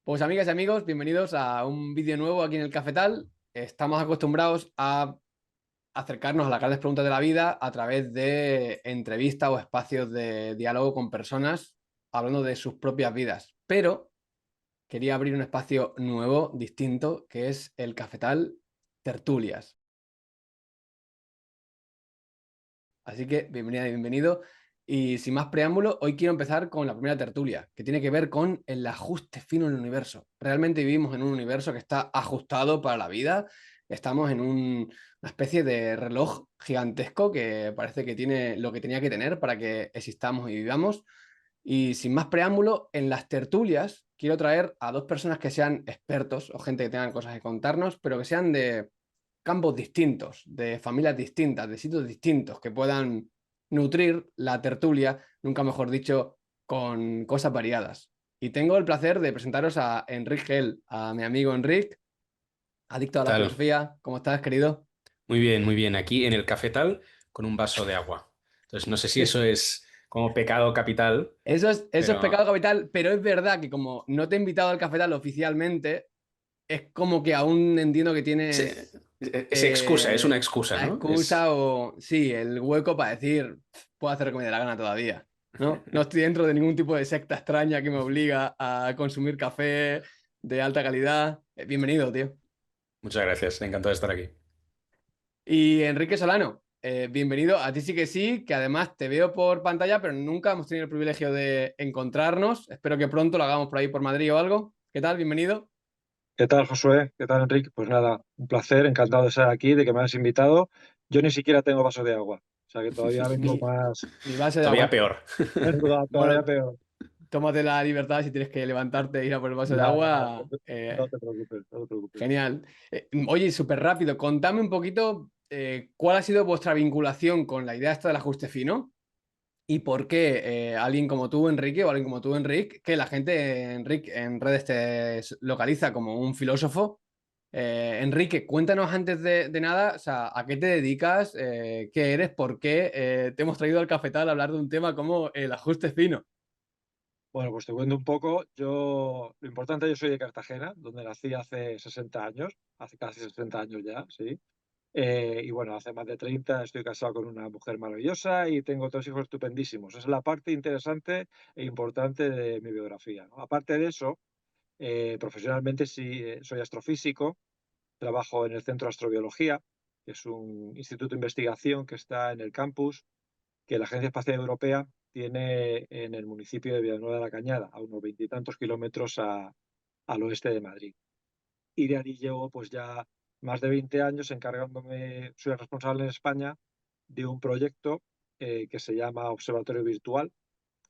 Pues amigas y amigos, bienvenidos a un vídeo nuevo aquí en el Cafetal. Estamos acostumbrados a acercarnos a las grandes preguntas de la vida a través de entrevistas o espacios de diálogo con personas hablando de sus propias vidas. Pero quería abrir un espacio nuevo, distinto, que es el Cafetal Tertulias. Así que bienvenida y bienvenido. Y sin más preámbulo, hoy quiero empezar con la primera tertulia, que tiene que ver con el ajuste fino en el universo. Realmente vivimos en un universo que está ajustado para la vida. Estamos en una especie de reloj gigantesco que parece que tiene lo que tenía que tener para que existamos y vivamos. Y sin más preámbulo, en las tertulias quiero traer a dos personas que sean expertos o gente que tengan cosas que contarnos, pero que sean de campos distintos, de familias distintas, de sitios distintos, que puedan nutrir la tertulia, nunca mejor dicho, con cosas variadas. Y tengo el placer de presentaros a Enric Gel, a mi amigo Enric, adicto a la Tal. filosofía. ¿Cómo estás, querido? Muy bien, muy bien. Aquí en el cafetal con un vaso de agua. Entonces, no sé si eso es como pecado capital, Eso es pero pecado capital, pero es verdad que como no te he invitado al cafetal oficialmente, es como que aún entiendo que se, tienes se excusa, es una excusa, la ¿no? excusa o, sí, el hueco para decir, puedo hacer lo que me dé la gana todavía, ¿no? No estoy dentro de ningún tipo de secta extraña que me obliga a consumir café de alta calidad. Bienvenido, tío. Muchas gracias, encantado de estar aquí. Y Enrique Solano, bienvenido. A ti sí, que además te veo por pantalla, pero nunca hemos tenido el privilegio de encontrarnos. Espero que pronto lo hagamos por ahí por Madrid o algo. ¿Qué tal? Bienvenido. ¿Qué tal, Josué? ¿Qué tal, Enrique? Pues nada, un placer, encantado de estar aquí, de que me hayas invitado. Yo ni siquiera tengo vaso de agua, o sea que todavía vengo Ni, más, ni base de Todavía agua. peor. verdad, todavía Bueno, peor. tómate la libertad si tienes que levantarte e ir a por el vaso de Nada, nada, agua. no te preocupes, no te preocupes. Genial. Oye, súper rápido, contame un poquito cuál ha sido vuestra vinculación con la idea esta del ajuste fino y por qué alguien como tú, Enrique, o alguien como tú, Enrique, que la gente, Enrique, en redes te localiza como un filósofo. Enrique, cuéntanos antes de nada, o sea, ¿a qué te dedicas? ¿Qué eres? ¿Por qué te hemos traído al cafetal a hablar de un tema como el ajuste fino? Bueno, pues te cuento un poco. Lo importante, yo soy de Cartagena, donde nací hace 60 años, hace casi 60 años ya, sí. Y bueno, hace más de 30 estoy casado con una mujer maravillosa y tengo tres hijos estupendísimos. Esa es la parte interesante e importante de mi biografía, ¿no? Aparte de eso, profesionalmente sí, soy astrofísico, trabajo en el Centro de Astrobiología, que es un instituto de investigación que está en el campus que la Agencia Espacial Europea tiene en el municipio de Villanueva de la Cañada, a unos veintitantos kilómetros al oeste de Madrid. Y de allí llevo pues ya más de 20 años encargándome, soy el responsable en España de un proyecto que se llama Observatorio Virtual.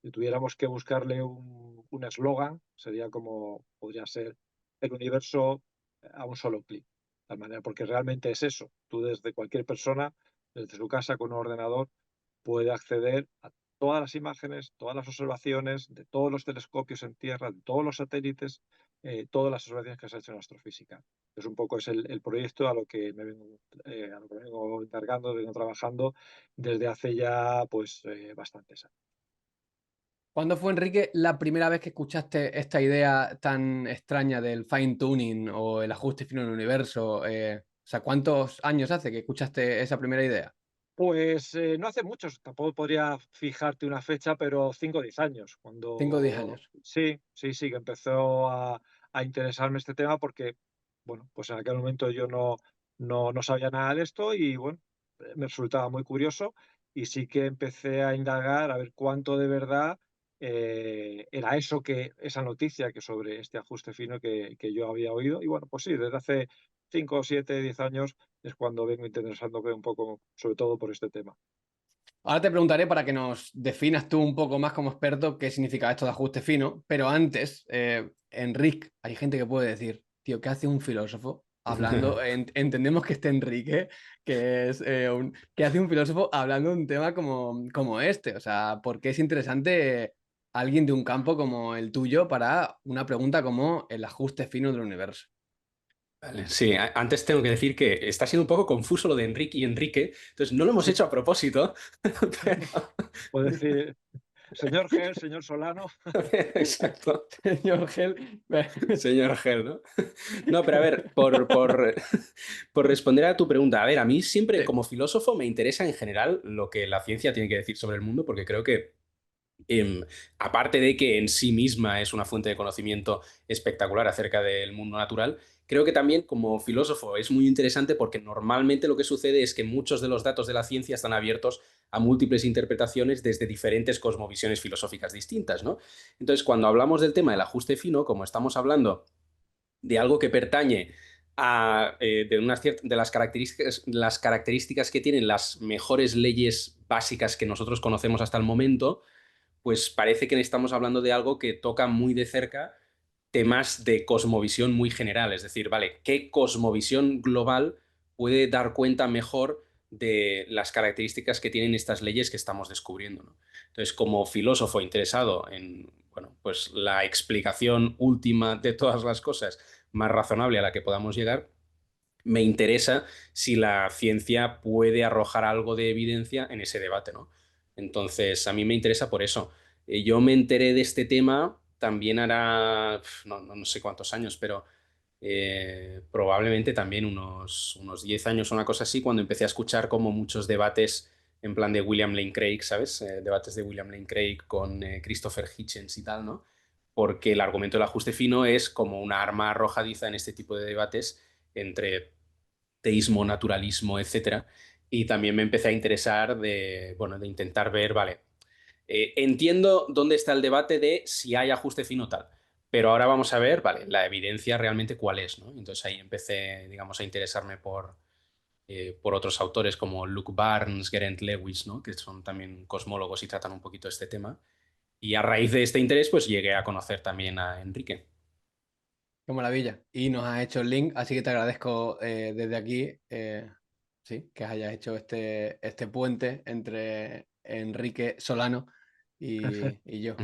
Si tuviéramos que buscarle un eslogan, sería como podría ser el universo a un solo clic. De tal manera, porque realmente es eso. Tú desde cualquier persona, desde su casa con un ordenador, puede acceder a todas las imágenes, todas las observaciones de todos los telescopios en Tierra, de todos los satélites, todas las observaciones que se ha hecho en astrofísica. Es un poco el proyecto a lo que me vengo encargando, vengo trabajando desde hace ya pues bastantes años. ¿Cuándo fue, Enrique, la primera vez que escuchaste esta idea tan extraña del fine tuning o el ajuste fino en el universo? O sea, ¿cuántos años hace que escuchaste esa primera idea? Pues no hace muchos, tampoco podría fijarte una fecha, pero 5 o 10 años, 5 o 10 cuando años. sí, sí, sí, que empezó a interesarme este tema porque, bueno, pues en aquel momento yo no sabía nada de esto y, bueno, me resultaba muy curioso y sí que empecé a indagar a ver cuánto de verdad era eso esa noticia que sobre este ajuste fino que yo había oído. Y bueno, pues sí, desde hace 5 7 10 años es cuando vengo interesándome un poco, sobre todo por este tema. Ahora te preguntaré para que nos definas tú un poco más como experto qué significa esto de ajuste fino, pero antes, Enrique, hay gente que puede decir, tío, ¿qué hace un filósofo hablando? Entendemos que este Enrique, que es ¿qué hace un filósofo hablando de un tema como este? O sea, ¿por qué es interesante alguien de un campo como el tuyo para una pregunta como el ajuste fino del universo? Vale, sí, antes tengo que decir que está siendo un poco confuso lo de Enrique y Enrique, entonces no lo hemos hecho a propósito, pero Puedo decir, señor Gel, señor Solano. Exacto. Señor Gel. Señor Gel, ¿no? No, pero a ver, por responder a tu pregunta, a ver, a mí siempre Sí. como filósofo me interesa en general lo que la ciencia tiene que decir sobre el mundo, porque creo que em, aparte de que en sí misma es una fuente de conocimiento espectacular acerca del mundo natural, creo que también como filósofo es muy interesante porque normalmente lo que sucede es que muchos de los datos de la ciencia están abiertos a múltiples interpretaciones desde diferentes cosmovisiones filosóficas distintas, ¿no? Entonces, cuando hablamos del tema del ajuste fino, como estamos hablando de algo que pertañe de, de las características que tienen las mejores leyes básicas que nosotros conocemos hasta el momento, pues parece que estamos hablando de algo que toca muy de cerca temas de cosmovisión muy general, es decir, vale, ¿qué cosmovisión global puede dar cuenta mejor de las características que tienen estas leyes que estamos descubriendo, ¿no? Entonces, como filósofo interesado en, bueno, pues la explicación última de todas las cosas más razonable a la que podamos llegar, me interesa si la ciencia puede arrojar algo de evidencia en ese debate, ¿no? Entonces, a mí me interesa por eso. Yo me enteré de este tema también hará, no sé cuántos años, pero probablemente también unos 10 años o una cosa así, cuando empecé a escuchar como muchos debates en plan de William Lane Craig, ¿sabes? Debates de William Lane Craig con Christopher Hitchens y tal, ¿no? Porque el argumento del ajuste fino es como una arma arrojadiza en este tipo de debates entre teísmo, naturalismo, etcétera. Y también me empecé a interesar de, bueno, de intentar ver, vale, entiendo dónde está el debate de si hay ajuste fino o tal, pero ahora vamos a ver, vale, la evidencia realmente cuál es, ¿no? Entonces ahí empecé, digamos, a interesarme por otros autores como Luke Barnes, Geraint Lewis, ¿no? Que son también cosmólogos y tratan un poquito este tema. Y a raíz de este interés, pues llegué a conocer también a Enrique. Qué maravilla. Y nos has hecho el link, así que te agradezco desde aquí, sí, que hayas hecho este puente entre Enrique Solano y yo.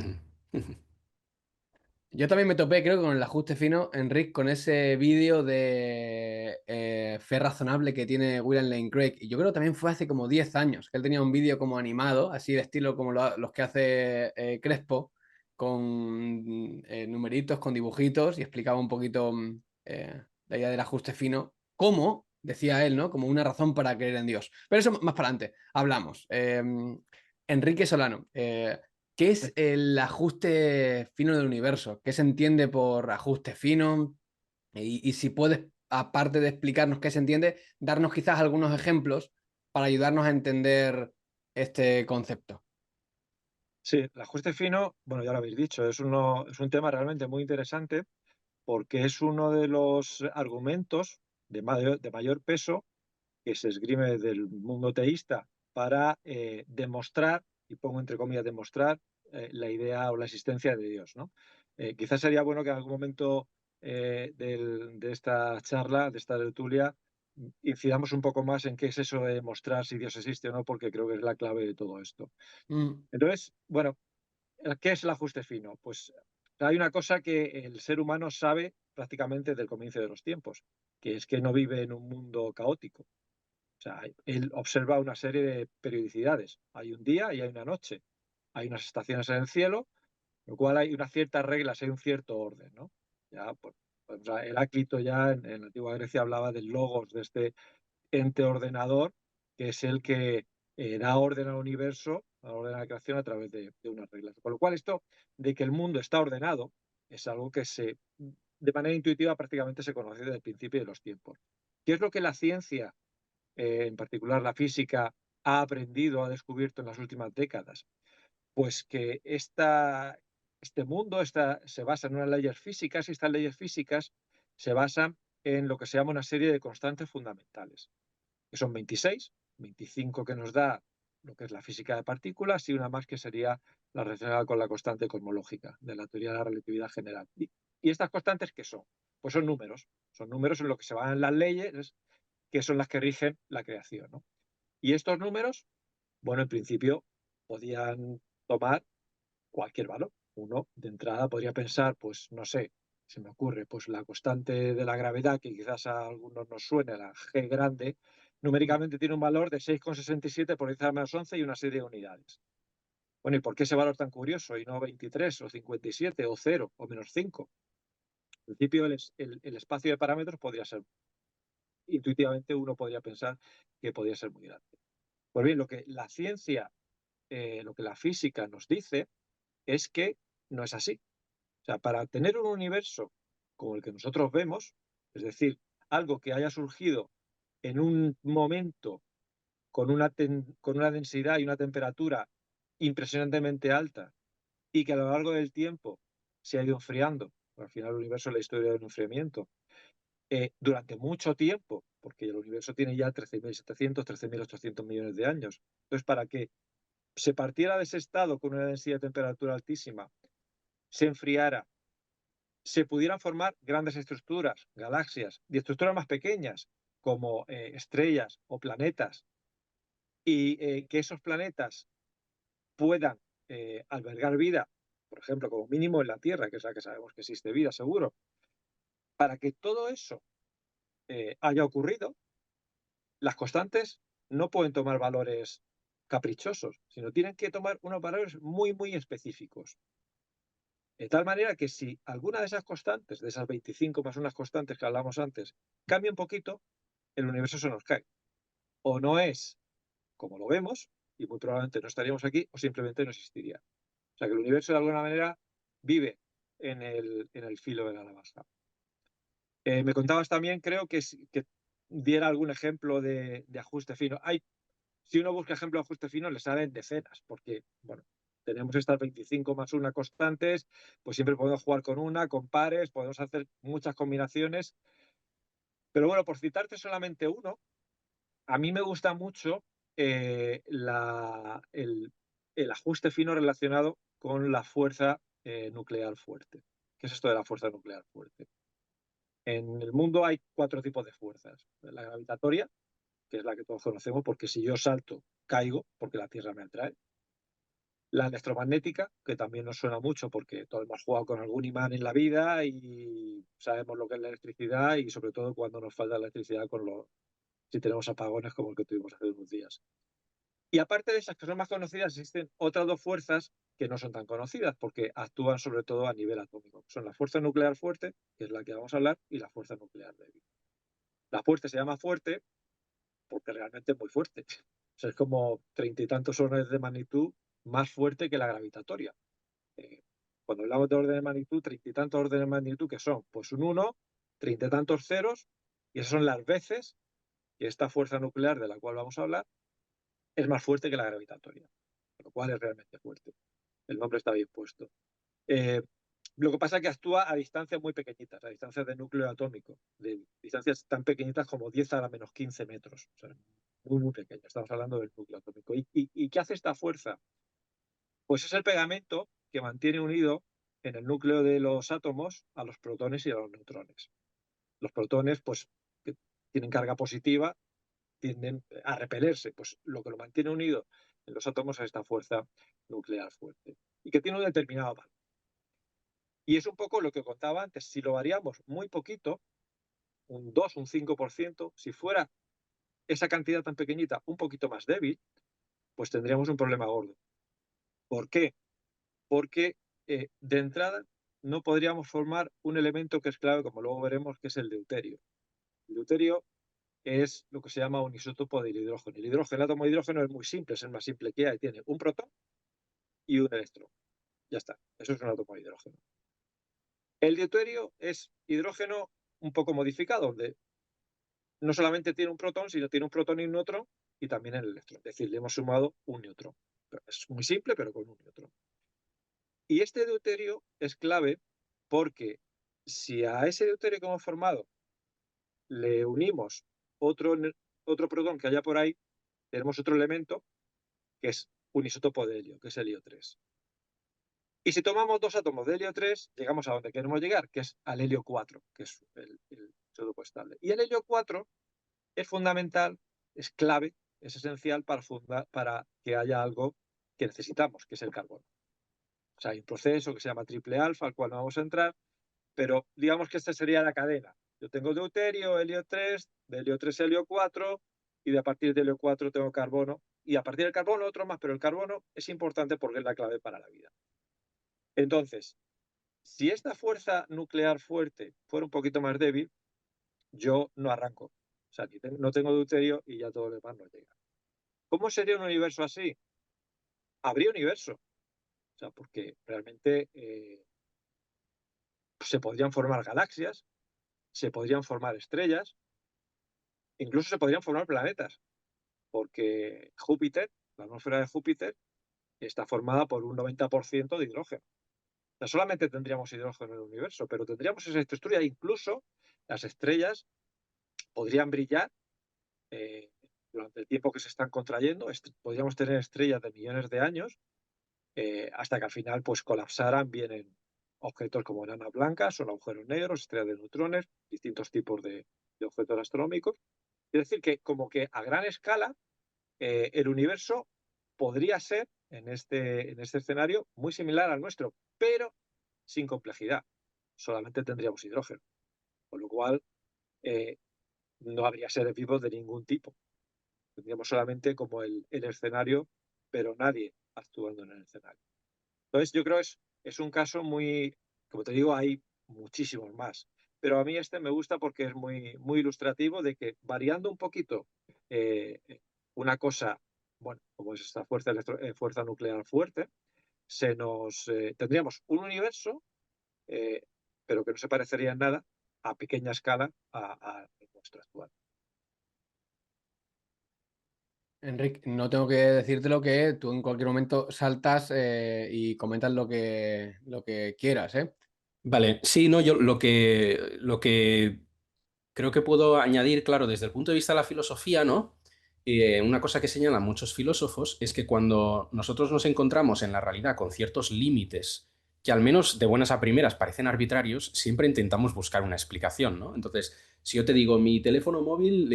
Yo también me topé, creo, con el ajuste fino, Enrique, con ese vídeo de fe razonable que tiene William Lane Craig. Y yo creo que también fue hace como 10 años, que él tenía un vídeo como animado, así de estilo como los que hace Crespo, con numeritos, con dibujitos, y explicaba un poquito la idea del ajuste fino, como, decía él, ¿no? Como una razón para creer en Dios. Pero eso más para adelante, hablamos. Enrique Solano. ¿Qué es el ajuste fino del universo? ¿Qué se entiende por ajuste fino? Y si puedes, aparte de explicarnos qué se entiende, darnos quizás algunos ejemplos para ayudarnos a entender este concepto. Sí, el ajuste fino, bueno, ya lo habéis dicho, es un tema realmente muy interesante porque es uno de los argumentos de mayor peso que se esgrime del mundo teísta para demostrar, y pongo entre comillas demostrar, la idea o la existencia de Dios, ¿no? Quizás sería bueno que en algún momento de esta charla, de esta tertulia, incidamos un poco más en qué es eso de demostrar si Dios existe o no, porque creo que es la clave de todo esto. Mm, Entonces, bueno, ¿qué es el ajuste fino? Pues hay una cosa que el ser humano sabe prácticamente desde el comienzo de los tiempos, que es que no vive en un mundo caótico. O sea, él observa una serie de periodicidades. Hay un día y hay una noche. Hay unas estaciones en el cielo, lo cual hay unas ciertas reglas, hay un cierto orden, ¿no? Ya, pues, o sea, Heráclito ya en la antigua Grecia hablaba del logos, de este ente ordenador, que es el que da orden al universo, da orden a la creación a través de unas reglas. Con lo cual, esto de que el mundo está ordenado es algo que de manera intuitiva prácticamente se conoce desde el principio de los tiempos. ¿Qué es lo que la ciencia, en particular la física, ha aprendido, ha descubierto en las últimas décadas? Pues que este mundo se basa en unas leyes físicas y estas leyes físicas se basan en lo que se llama una serie de constantes fundamentales, que son 26, 25 que nos da lo que es la física de partículas y una más que sería la relacionada con la constante cosmológica de la teoría de la relatividad general. ¿Y estas constantes qué son? Pues son números en lo que se van las leyes que son las que rigen la creación, ¿no? Y estos números, bueno, en principio podían tomar cualquier valor. Uno, de entrada, podría pensar, pues, no sé, se me ocurre, pues la constante de la gravedad, que quizás a algunos nos suene, la G grande, mm, numéricamente tiene un valor de 6,67 por 10 a la menos 11 y una serie de unidades. Bueno, ¿y por qué ese valor tan curioso y no 23 o 57 o 0 o -5? En principio, el espacio de parámetros podría ser, intuitivamente uno podría pensar que podría ser muy grande. Pues bien, lo que la ciencia, lo que la física nos dice es que no es así. O sea, para tener un universo como el que nosotros vemos, es decir, algo que haya surgido en un momento con una densidad y una temperatura impresionantemente alta y que a lo largo del tiempo se ha ido enfriando, al final el universo es la historia del enfriamiento, durante mucho tiempo, porque el universo tiene ya 13.700, 13.800 millones de años. Entonces, para que se partiera de ese estado con una densidad de temperatura altísima, se enfriara, se pudieran formar grandes estructuras, galaxias, y estructuras más pequeñas, como estrellas o planetas, y que esos planetas puedan albergar vida, por ejemplo, como mínimo en la Tierra, que es la que sabemos que existe vida, seguro. Para que todo eso haya ocurrido, las constantes no pueden tomar valores caprichosos, sino tienen que tomar unos valores muy, muy específicos. De tal manera que si alguna de esas constantes, de esas 25 más unas constantes que hablamos antes, cambia un poquito, el universo se nos cae. O no es como lo vemos, y muy probablemente no estaríamos aquí, o simplemente no existiría. O sea que el universo de alguna manera vive en el filo de la navaja. Me contabas también, creo, que diera algún ejemplo de ajuste fino. Si uno busca ejemplo de ajuste fino, le salen decenas, porque, bueno, tenemos estas 25 más una constantes, pues siempre podemos jugar con una, con pares, podemos hacer muchas combinaciones. Pero bueno, por citarte solamente uno, a mí me gusta mucho el ajuste fino relacionado con la fuerza nuclear fuerte. ¿Qué es esto de la fuerza nuclear fuerte? En el mundo hay 4 tipos de fuerzas. La gravitatoria, que es la que todos conocemos, porque si yo salto, caigo, porque la Tierra me atrae. La electromagnética, que también nos suena mucho porque todos hemos jugado con algún imán en la vida y sabemos lo que es la electricidad y sobre todo cuando nos falta electricidad si tenemos apagones como el que tuvimos hace unos días. Y aparte de esas que son más conocidas, existen otras 2 fuerzas que no son tan conocidas porque actúan sobre todo a nivel atómico. Son la fuerza nuclear fuerte, que es la que vamos a hablar, y la fuerza nuclear débil. La fuerte se llama fuerte porque realmente es muy fuerte. O sea, es como 30 y tantos órdenes de magnitud más fuerte que la gravitatoria. Cuando hablamos de orden de magnitud, 30 y tantos órdenes de magnitud, que son? Pues un 1, 30 y tantos ceros, y esas son las veces que esta fuerza nuclear de la cual vamos a hablar es más fuerte que la gravitatoria, lo cual es realmente fuerte. El nombre está bien puesto. Eh, lo que pasa es que actúa a distancias muy pequeñitas, a distancias de núcleo atómico, de distancias tan pequeñitas como 10 a la menos 15 metros. O sea, muy, muy pequeño. Estamos hablando del núcleo atómico. ¿Y qué hace esta fuerza? Pues es el pegamento que mantiene unido en el núcleo de los átomos a los protones y a los neutrones. Los protones, pues, que tienen carga positiva, tienden a repelerse. Pues lo que lo mantiene unido en los átomos es esta fuerza nuclear fuerte. Y que tiene un determinado valor. Y es un poco lo que contaba antes. Si lo variamos muy poquito, un 2, un 5%, si fuera esa cantidad tan pequeñita un poquito más débil, pues tendríamos un problema gordo. ¿Por qué? Porque de entrada no podríamos formar un elemento que es clave, como luego veremos, que es el deuterio. El deuterio es lo que se llama un isótopo del hidrógeno. El átomo de hidrógeno es muy simple, es el más simple que hay. Tiene un protón y un electrón. Ya está, eso es un átomo de hidrógeno. El deuterio es hidrógeno un poco modificado, donde no solamente tiene un protón, sino tiene un protón y un neutrón y también el electrón. Es decir, le hemos sumado un neutrón. Es muy simple, pero con un neutrón. Y este deuterio es clave porque si a ese deuterio que hemos formado le unimos otro, otro protón que haya por ahí, tenemos otro elemento que es un isótopo de helio, que es helio 3. Y si tomamos 2 átomos de helio 3, llegamos a donde queremos llegar, que es al helio 4, que es el isótopo estable. Y el helio 4 es fundamental, es clave, es esencial para que haya algo que necesitamos, que es el carbono. O sea, hay un proceso que se llama triple alfa, al cual no vamos a entrar, pero digamos que esta sería la cadena. Yo tengo deuterio, helio 3, de helio 3 helio 4, y a partir del helio 4 tengo carbono, y a partir del carbono otro más, pero el carbono es importante porque es la clave para la vida. Entonces, si esta fuerza nuclear fuerte fuera un poquito más débil, yo no arranco. O sea, no tengo deuterio y ya todo lo demás no llega. ¿Cómo sería un universo así? Habría universo. O sea, porque realmente se podrían formar galaxias, se podrían formar estrellas, incluso se podrían formar planetas, porque Júpiter, la atmósfera de Júpiter, está formada por un 90% de hidrógeno. O sea, solamente tendríamos hidrógeno en el universo, pero tendríamos esa estructura. Incluso las estrellas podrían brillar durante el tiempo que se están contrayendo. Podríamos tener estrellas de millones de años hasta que al final pues colapsaran. Vienen objetos como enanas blancas, son agujeros negros, estrellas de neutrones, distintos tipos de objetos astronómicos. Es decir, que como que a gran escala el universo podría ser en este escenario muy similar al nuestro, pero sin complejidad. Solamente tendríamos hidrógeno, con lo cual no habría seres vivos de ningún tipo. Tendríamos solamente como el escenario, pero nadie actuando en el escenario. Entonces, yo creo que es un caso muy, como te digo, hay muchísimos más. Pero a mí este me gusta porque es muy, muy ilustrativo de que variando un poquito eh, una cosa, bueno, como es esta fuerza nuclear fuerte, tendríamos un universo, eh, pero que no se parecería en nada a pequeña escala a nuestro actual. Enric, no tengo que decírtelo que tú en cualquier momento saltas y comentas lo que quieras, ¿eh? Vale, sí, no, yo lo que creo que puedo añadir, claro, desde el punto de vista de la filosofía, ¿no? Una cosa que señalan muchos filósofos es que cuando nosotros nos encontramos en la realidad con ciertos límites que al menos de buenas a primeras parecen arbitrarios, siempre intentamos buscar una explicación, ¿no? Entonces, si yo te digo, mi teléfono móvil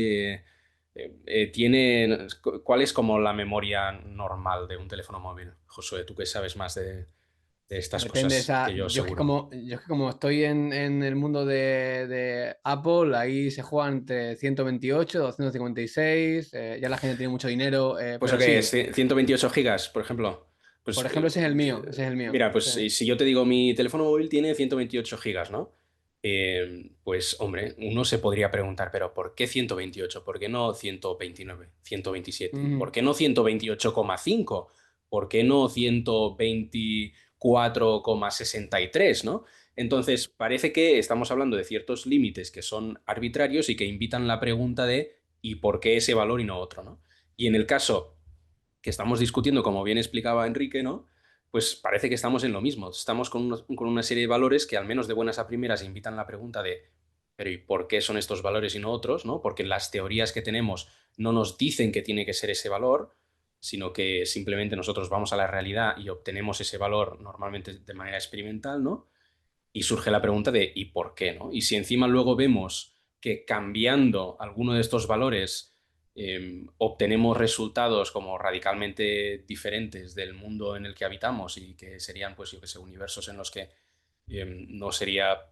tiene... ¿Cuál es como la memoria normal de un teléfono móvil? Josué, tú que sabes más de estas Depende, o cosas sea, que yo seguro. yo es que como estoy en el mundo de Apple, ahí se juega entre 128, 256, ya la gente tiene mucho dinero, Pues pero eso que sí, es 128 gigas, por ejemplo. por Pues ejemplo, ese es el mío, ese es el mío. mira, pues Sí. si yo te digo mi teléfono móvil tiene 128 gigas, ¿no? Pues hombre, uno se podría preguntar, pero ¿por qué 128? ¿Por qué no 129, 127? ¿Por Ujú. qué no 128,5? ¿Por qué no 124,63, ¿no? Entonces, parece que estamos hablando de ciertos límites que son arbitrarios y que invitan la pregunta de ¿y por qué ese valor y no otro, ¿no? Y en el caso que estamos discutiendo, como bien explicaba Enrique, ¿no? Pues parece que estamos en lo mismo. Estamos con una serie de valores que al menos de buenas a primeras invitan la pregunta de, pero ¿y por qué son estos valores y no otros? ¿No? Porque las teorías que tenemos no nos dicen que tiene que ser ese valor, sino que simplemente nosotros vamos a la realidad y obtenemos ese valor normalmente de manera experimental, ¿no? Y surge la pregunta de ¿y por qué, no? Y si encima luego vemos que cambiando alguno de estos valores obtenemos resultados como radicalmente diferentes del mundo en el que habitamos y que serían, pues yo que sé, universos en los que no sería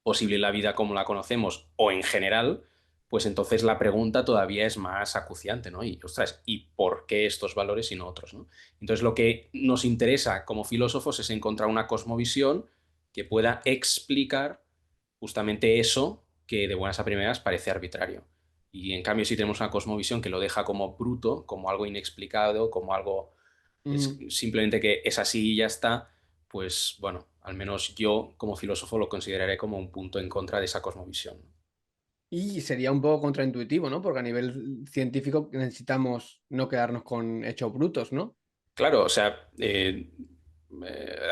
posible la vida como la conocemos o en general, pues entonces la pregunta todavía es más acuciante, ¿no? Y, ostras, ¿y por qué estos valores y no otros, ¿no? Entonces lo que nos interesa como filósofos es encontrar una cosmovisión que pueda explicar justamente eso que de buenas a primeras parece arbitrario. Y en cambio, si tenemos una cosmovisión que lo deja como bruto, como algo inexplicado, como algo es Ujú. simplemente que es así y ya está, pues bueno, al menos yo como filósofo lo consideraré como un punto en contra de esa cosmovisión. Y sería un poco contraintuitivo, ¿no? Porque a nivel científico necesitamos no quedarnos con hechos brutos, ¿no? Claro, o sea,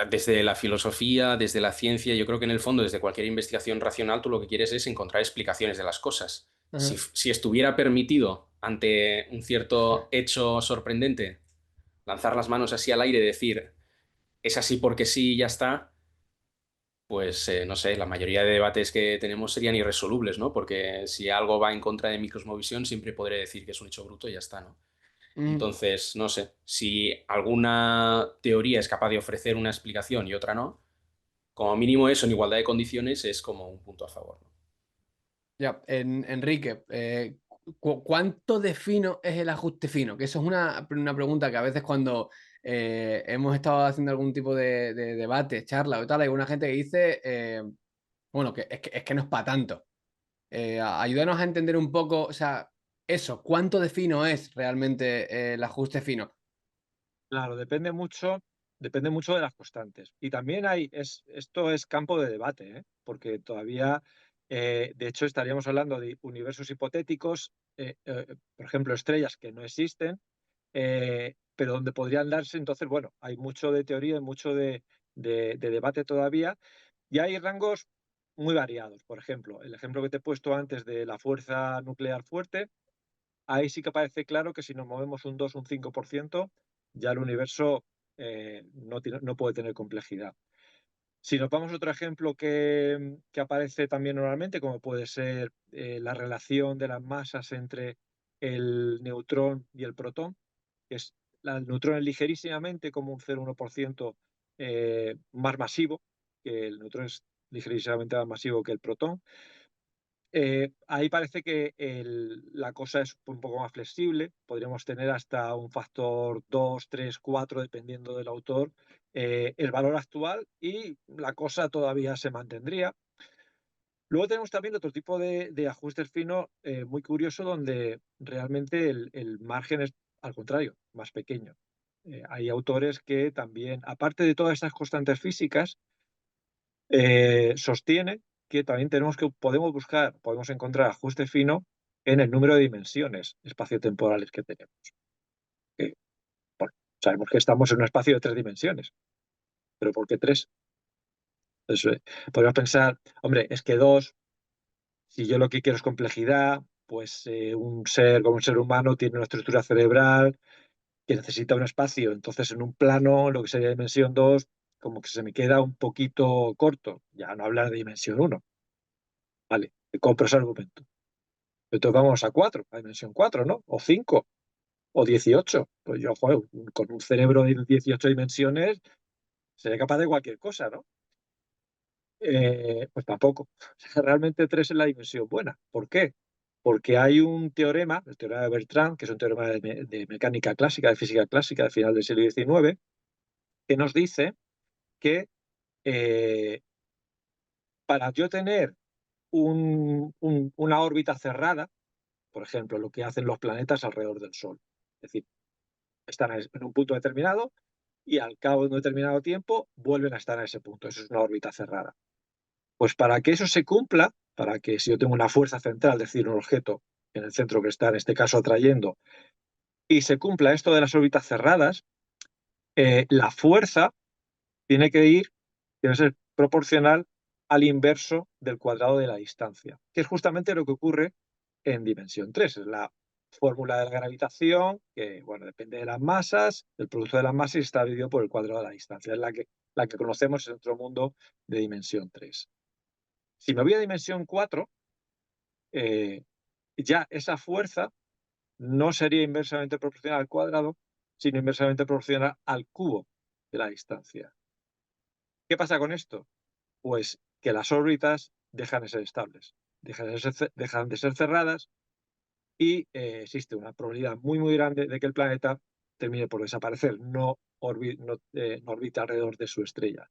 desde la filosofía, desde la ciencia, yo creo que en el fondo, desde cualquier investigación racional, tú lo que quieres es encontrar explicaciones de las cosas. Si, Ajá. si estuviera permitido ante un cierto hecho sorprendente lanzar las manos así al aire y decir, es así porque sí y ya está, pues no sé, la mayoría de debates que tenemos serían irresolubles, ¿no? Porque si algo va en contra de mi cosmovisión, siempre podré decir que es un hecho bruto y ya está, ¿no? Ujú. Entonces, no sé, si alguna teoría es capaz de ofrecer una explicación y otra no, como mínimo eso en igualdad de condiciones es como un punto a favor, ¿no? Ya, Enrique, ¿Cuánto de fino es el ajuste fino? Que eso es una pregunta que a veces cuando hemos estado haciendo algún tipo de debate, charla o tal, hay una gente que dice, bueno, que no es para tanto. Ayúdanos a entender un poco, o sea, eso, ¿cuánto de fino es realmente el ajuste fino? Claro, depende mucho de las constantes. Y también esto es campo de debate, ¿eh? Porque todavía, de hecho, estaríamos hablando de universos hipotéticos, por ejemplo, estrellas que no existen, pero donde podrían darse. Entonces, bueno, hay mucho de teoría y mucho de debate todavía, y hay rangos muy variados. Por ejemplo, el ejemplo que te he puesto antes de la fuerza nuclear fuerte, ahí sí que parece claro que si nos movemos un 2 un 5%, ya el universo no puede tener complejidad. Si nos vamos a otro ejemplo que aparece también normalmente, como puede ser la relación de las masas entre el neutrón y el protón, que es el neutrón es ligerísimamente como un 0,1% más masivo, que el neutrón es ligerísimamente más masivo que el protón. Ahí parece que la cosa es un poco más flexible. Podríamos tener hasta un factor 2, 3, 4, dependiendo del autor, el valor actual, y la cosa todavía se mantendría. Luego tenemos también otro tipo de ajustes finos muy curioso, donde realmente el margen es, al contrario, más pequeño. Hay autores que también, aparte de todas estas constantes físicas, sostiene que también podemos encontrar ajuste fino en el número de dimensiones espaciotemporales que tenemos. Que, bueno, sabemos que estamos en un espacio de 3 dimensiones, pero ¿por qué 3? Entonces, podríamos pensar, hombre, es que 2, si yo lo que quiero es complejidad, pues un ser como un ser humano tiene una estructura cerebral que necesita un espacio. Entonces, en un plano, lo que sería dimensión 2, como que se me queda un poquito corto. Ya no hablar de dimensión 1. Vale, te compro ese argumento. Entonces vamos a 4, a dimensión 4, ¿no? O 5, o 18. Pues yo, joder, con un cerebro de 18 dimensiones, seré capaz de cualquier cosa, ¿no? Pues tampoco. Realmente 3 es la dimensión buena. ¿Por qué? Porque hay un teorema, el teorema de Bertrand, que es un teorema de mecánica clásica, de física clásica del final del siglo XIX, que nos dice que para yo tener una órbita cerrada, por ejemplo, lo que hacen los planetas alrededor del Sol, es decir, están en un punto determinado y al cabo de un determinado tiempo vuelven a estar en ese punto. Eso es una órbita cerrada. Pues para que eso se cumpla, para que si yo tengo una fuerza central, es decir, un objeto en el centro que está en este caso atrayendo, y se cumpla esto de las órbitas cerradas, la fuerza tiene que ser proporcional al inverso del cuadrado de la distancia, que es justamente lo que ocurre en dimensión 3. Es la fórmula de la gravitación, que bueno, depende de las masas, el producto de las masas, y está dividido por el cuadrado de la distancia. Es la que conocemos en nuestro mundo de dimensión 3. Si me voy a dimensión 4, ya esa fuerza no sería inversamente proporcional al cuadrado, sino inversamente proporcional al cubo de la distancia. ¿Qué pasa con esto? Pues que las órbitas dejan de ser estables, dejan de ser cerradas, y existe una probabilidad muy, muy grande de que el planeta termine por desaparecer, no orbita alrededor de su estrella.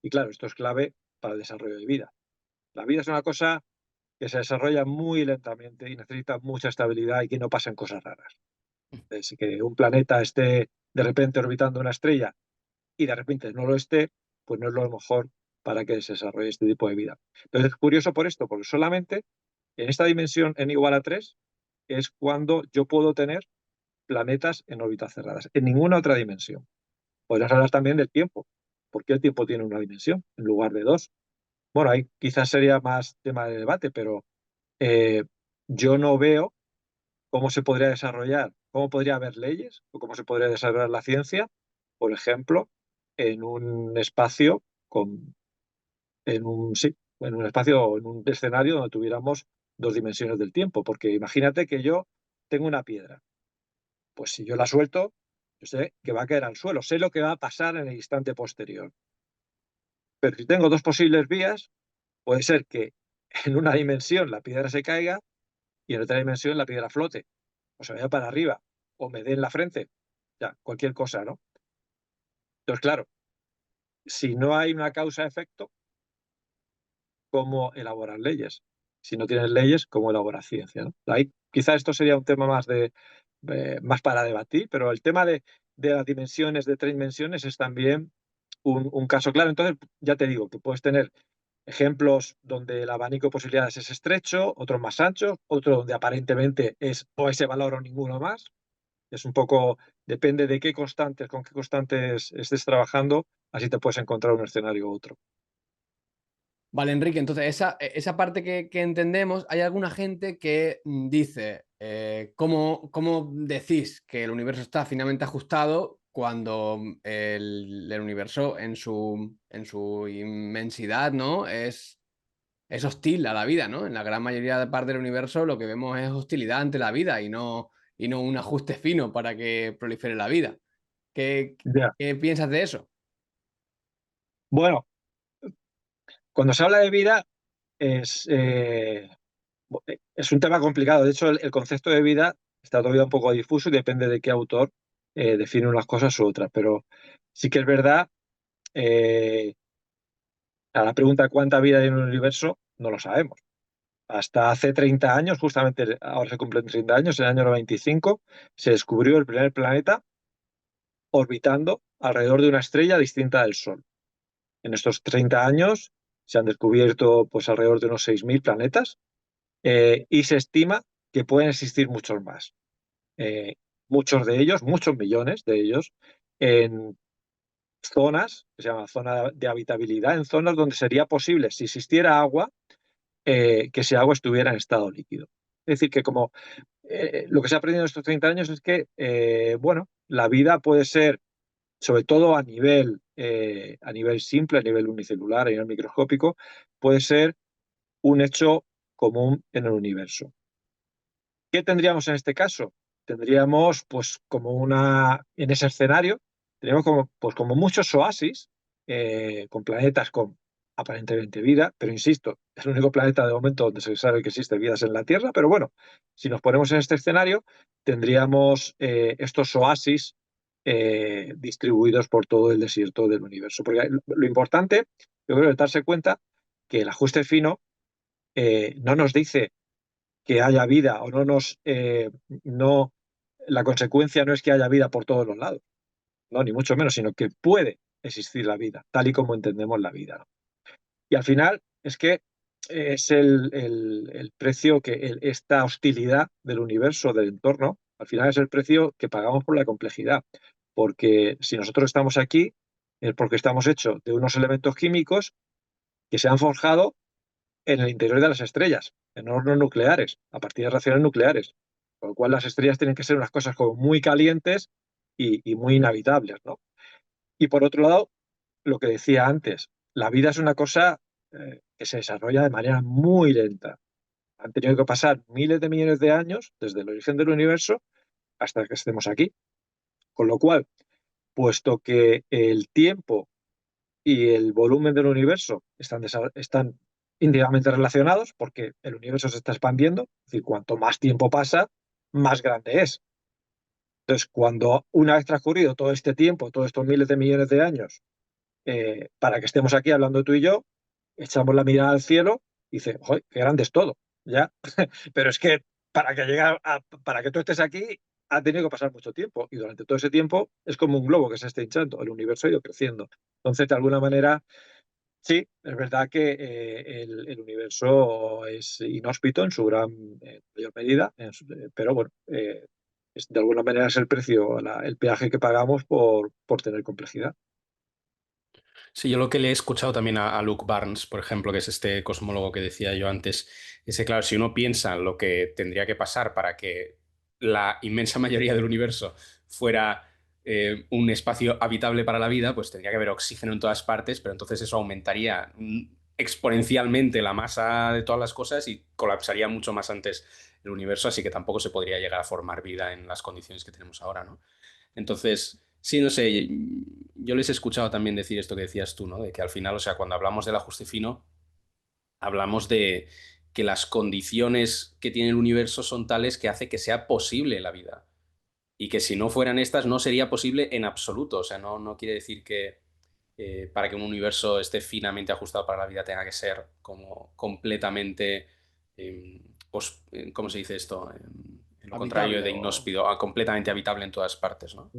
Y claro, esto es clave para el desarrollo de vida. La vida es una cosa que se desarrolla muy lentamente y necesita mucha estabilidad y que no pasen cosas raras. Es que un planeta esté de repente orbitando una estrella y de repente no lo esté, pues no es lo mejor para que se desarrolle este tipo de vida. Entonces es curioso por esto, porque solamente en esta dimensión n igual a 3 es cuando yo puedo tener planetas en órbitas cerradas. En ninguna otra dimensión. Podrías hablar también del tiempo. ¿Por qué el tiempo tiene una dimensión en lugar de 2? Bueno, ahí quizás sería más tema de debate, pero eh, yo no veo cómo se podría desarrollar, cómo podría haber leyes o cómo se podría desarrollar la ciencia, por ejemplo, en un espacio en un espacio, en un escenario donde tuviéramos 2 dimensiones del tiempo. Porque imagínate que yo tengo una piedra. Pues si yo la suelto, yo sé que va a caer al suelo, sé lo que va a pasar en el instante posterior. Pero si tengo 2 posibles vías, puede ser que en una dimensión la piedra se caiga y en otra dimensión la piedra flote, o se vaya para arriba, o me dé en la frente, ya, cualquier cosa, ¿no? Entonces, claro, si no hay una causa-efecto, ¿cómo elaborar leyes? Si no tienes leyes, ¿cómo elaborar ciencia, no? Ahí, quizá esto sería un tema más para debatir, pero el tema de las dimensiones, de 3 dimensiones, es también un caso claro. Entonces, ya te digo que puedes tener ejemplos donde el abanico de posibilidades es estrecho, otros más anchos, otro donde aparentemente es o ese valor o ninguno más. Es un poco, depende de con qué constantes estés trabajando, así te puedes encontrar un escenario u otro. Vale, Enrique, entonces esa parte que entendemos, hay alguna gente que dice, ¿cómo decís que el universo está finamente ajustado cuando el universo en su inmensidad, ¿no? Es hostil a la vida, ¿no? En la gran mayoría de partes del universo lo que vemos es hostilidad ante la vida y no un ajuste fino para que prolifere la vida. ¿Qué, Ya. qué piensas de eso? Bueno, cuando se habla de vida es, eh, es un tema complicado. De hecho, el concepto de vida está todavía un poco difuso y depende de qué autor define unas cosas u otras. Pero sí que es verdad, eh, a la pregunta ¿cuánta vida hay en el universo? No lo sabemos. Hasta hace 30 años, justamente ahora se cumplen 30 años, en el año 95, se descubrió el primer planeta orbitando alrededor de una estrella distinta del Sol. En estos 30 años se han descubierto pues, alrededor de unos 6.000 planetas y se estima que pueden existir muchos más. Eh, muchos de ellos, muchos millones de ellos, en zonas, que se llama zona de habitabilidad, en zonas donde sería posible, si existiera agua, que ese agua estuviera en estado líquido. Es decir, que como lo que se ha aprendido en estos 30 años es que, bueno, la vida puede ser, sobre todo a nivel simple, a nivel unicelular, a nivel microscópico, puede ser un hecho común en el universo. ¿Qué tendríamos en este caso? Tendríamos, pues, en ese escenario, tendríamos como muchos oasis con planetas con aparentemente vida, pero insisto, es el único planeta de momento donde se sabe que existe vida en la Tierra, pero bueno, si nos ponemos en este escenario, tendríamos estos oasis distribuidos por todo el desierto del universo. Porque lo importante, yo creo, es darse cuenta que el ajuste fino no nos dice que haya vida o no, la consecuencia no es que haya vida por todos los lados, no, ni mucho menos, sino que puede existir la vida, tal y como entendemos la vida, ¿no? Y al final es que es el precio esta hostilidad del universo, del entorno, al final es el precio que pagamos por la complejidad, porque si nosotros estamos aquí es porque estamos hechos de unos elementos químicos que se han forjado en el interior de las estrellas, en hornos nucleares, a partir de reacciones nucleares. Con lo cual las estrellas tienen que ser unas cosas como muy calientes y muy inhabitables, ¿no? Y por otro lado, lo que decía antes, la vida es una cosa que se desarrolla de manera muy lenta. Han tenido que pasar miles de millones de años desde el origen del universo hasta que estemos aquí. Con lo cual, puesto que el tiempo y el volumen del universo están íntimamente relacionados porque el universo se está expandiendo, es decir, cuanto más tiempo pasa, más grande es. Entonces, cuando una vez transcurrido todo este tiempo, todos estos miles de millones de años, para que estemos aquí hablando tú y yo, echamos la mirada al cielo y dice, ¡joder, qué grande es todo! ¿Ya? Pero es que para que tú estés aquí ha tenido que pasar mucho tiempo y durante todo ese tiempo es como un globo que se está hinchando, el universo ha ido creciendo. Entonces, de alguna manera, sí, es verdad que el universo es inhóspito en su gran mayor medida, pero bueno, de alguna manera es el precio, el peaje que pagamos por tener complejidad. Sí, yo lo que le he escuchado también a Luke Barnes, por ejemplo, que es este cosmólogo que decía yo antes, es que, claro, si uno piensa en lo que tendría que pasar para que la inmensa mayoría del universo fuera un espacio habitable para la vida, pues tendría que haber oxígeno en todas partes, pero entonces eso aumentaría exponencialmente la masa de todas las cosas y colapsaría mucho más antes el universo, así que tampoco se podría llegar a formar vida en las condiciones que tenemos ahora, ¿no? Entonces, sí, no sé, yo les he escuchado también decir esto que decías tú, ¿no? De que al final, o sea, cuando hablamos del ajuste fino, hablamos que las condiciones que tiene el universo son tales que hace que sea posible la vida. Y que si no fueran estas, no sería posible en absoluto. O sea, no quiere decir que para que un universo esté finamente ajustado para la vida tenga que ser como completamente, pues, ¿cómo se dice esto? En lo contrario Habitable de o... inhóspito, completamente habitable en todas partes, ¿no?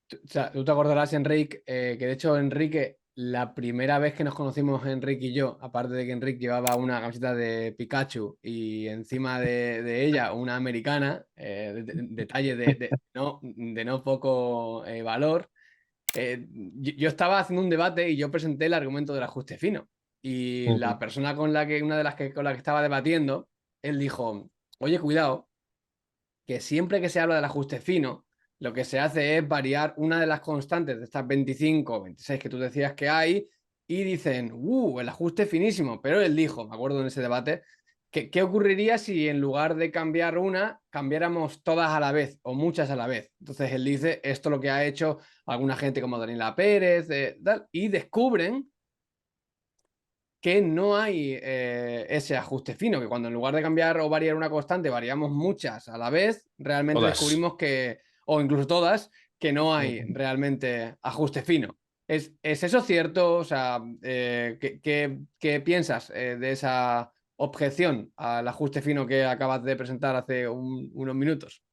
O sea, tú te acordarás, Enrique, que de hecho, Enrique, la primera vez que nos conocimos, Enrique y yo, aparte de que Enrique llevaba una camiseta de Pikachu y encima de ella una americana, detalle de no poco valor, yo estaba haciendo un debate y yo presenté el argumento del ajuste fino. Y la persona una de las que, con la que estaba debatiendo, él dijo, oye, cuidado, que siempre que se habla del ajuste fino, lo que se hace es variar una de las constantes de estas 25 o 26 que tú decías que hay y dicen, el ajuste finísimo. Pero él dijo, me acuerdo en ese debate, que qué ocurriría si en lugar de cambiar una, cambiáramos todas a la vez o muchas a la vez. Entonces él dice, esto lo que ha hecho alguna gente como Daniela Pérez, y descubren que no hay ese ajuste fino, que cuando en lugar de cambiar o variar una constante, variamos muchas a la vez, realmente Todas. descubrimos que, o incluso todas, que no hay realmente ajuste fino. ¿Es eso cierto? O sea, ¿qué piensas de esa objeción al ajuste fino que acabas de presentar hace unos minutos?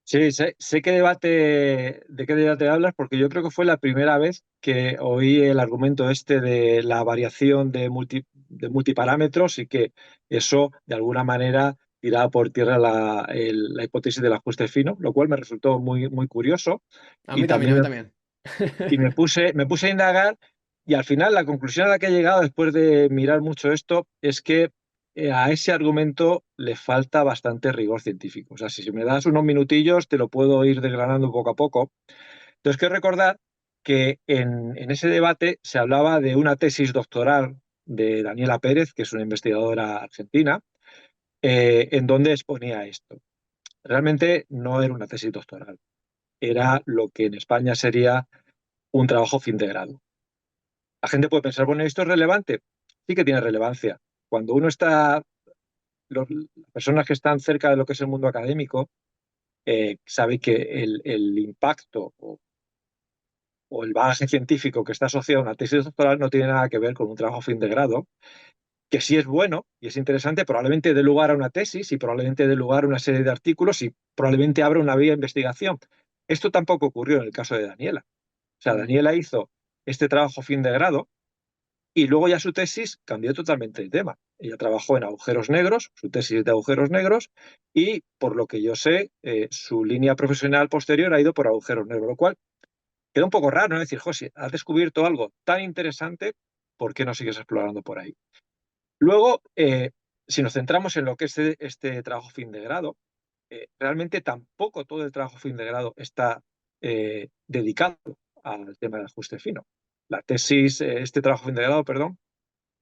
Sí, sé de qué debate hablas, porque yo creo que fue la primera vez que oí el argumento este de la variación de multiparámetros y que eso, de alguna manera, tiraba por tierra la hipótesis del ajuste fino, lo cual me resultó muy curioso. A Y mí también, a también mí también. me puse a indagar y al final la conclusión a la que he llegado después de mirar mucho esto es que a ese argumento le falta bastante rigor científico. O sea, si me das unos minutillos te lo puedo ir desgranando poco a poco. Entonces, quiero recordar que en ese debate se hablaba de una tesis doctoral de Daniela Pérez, que es una investigadora argentina, en donde exponía esto. Realmente no era una tesis doctoral, era lo que en España sería un trabajo fin de grado. La gente puede pensar, bueno, ¿esto es relevante? Sí que tiene relevancia. Cuando uno está, las personas que están cerca de lo que es el mundo académico, sabe que el impacto o el bagaje científico que está asociado a una tesis doctoral no tiene nada que ver con un trabajo fin de grado, que sí es bueno y es interesante, probablemente dé lugar a una tesis y probablemente dé lugar a una serie de artículos y probablemente abra una vía de investigación. Esto tampoco ocurrió en el caso de Daniela. O sea, Daniela hizo este trabajo fin de grado y luego ya su tesis cambió totalmente de tema. Ella trabajó en agujeros negros, su tesis de agujeros negros, y por lo que yo sé, su línea profesional posterior ha ido por agujeros negros, lo cual queda un poco raro, ¿no? Es decir, José, has descubierto algo tan interesante, ¿por qué no sigues explorando por ahí? Luego, si nos centramos en lo que es este trabajo fin de grado, realmente tampoco todo el trabajo fin de grado está dedicado al tema del ajuste fino. La tesis, este trabajo fin de grado, perdón,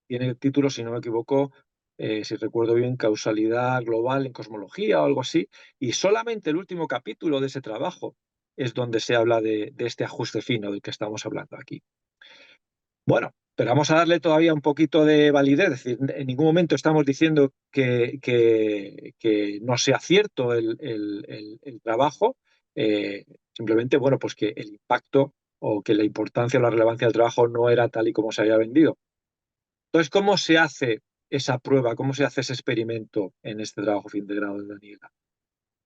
tiene el título, si no me equivoco, si recuerdo bien, Causalidad Global en Cosmología o algo así, y solamente el último capítulo de ese trabajo es donde se habla de este ajuste fino del que estamos hablando aquí. Bueno, pero vamos a darle todavía un poquito de validez, es decir, en ningún momento estamos diciendo que no sea cierto el trabajo, simplemente, bueno, pues que el impacto o que la importancia o la relevancia del trabajo no era tal y como se había vendido. Entonces, ¿cómo se hace esa prueba? ¿Cómo se hace ese experimento en este trabajo fin de grado de Daniela?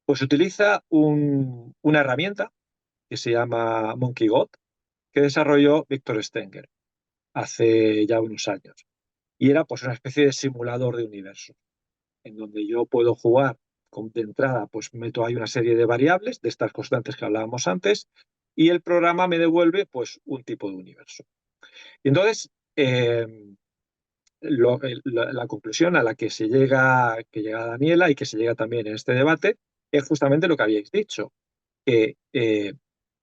Pues utiliza una herramienta que se llama MonkeyGot, que desarrolló Víctor Stenger hace ya unos años. Y era pues una especie de simulador de universo, en donde yo puedo jugar de entrada, pues meto ahí una serie de variables, de estas constantes que hablábamos antes, y el programa me devuelve pues un tipo de universo. Y entonces, la conclusión a la que llega Daniela y que se llega también en este debate es justamente lo que habíais dicho, que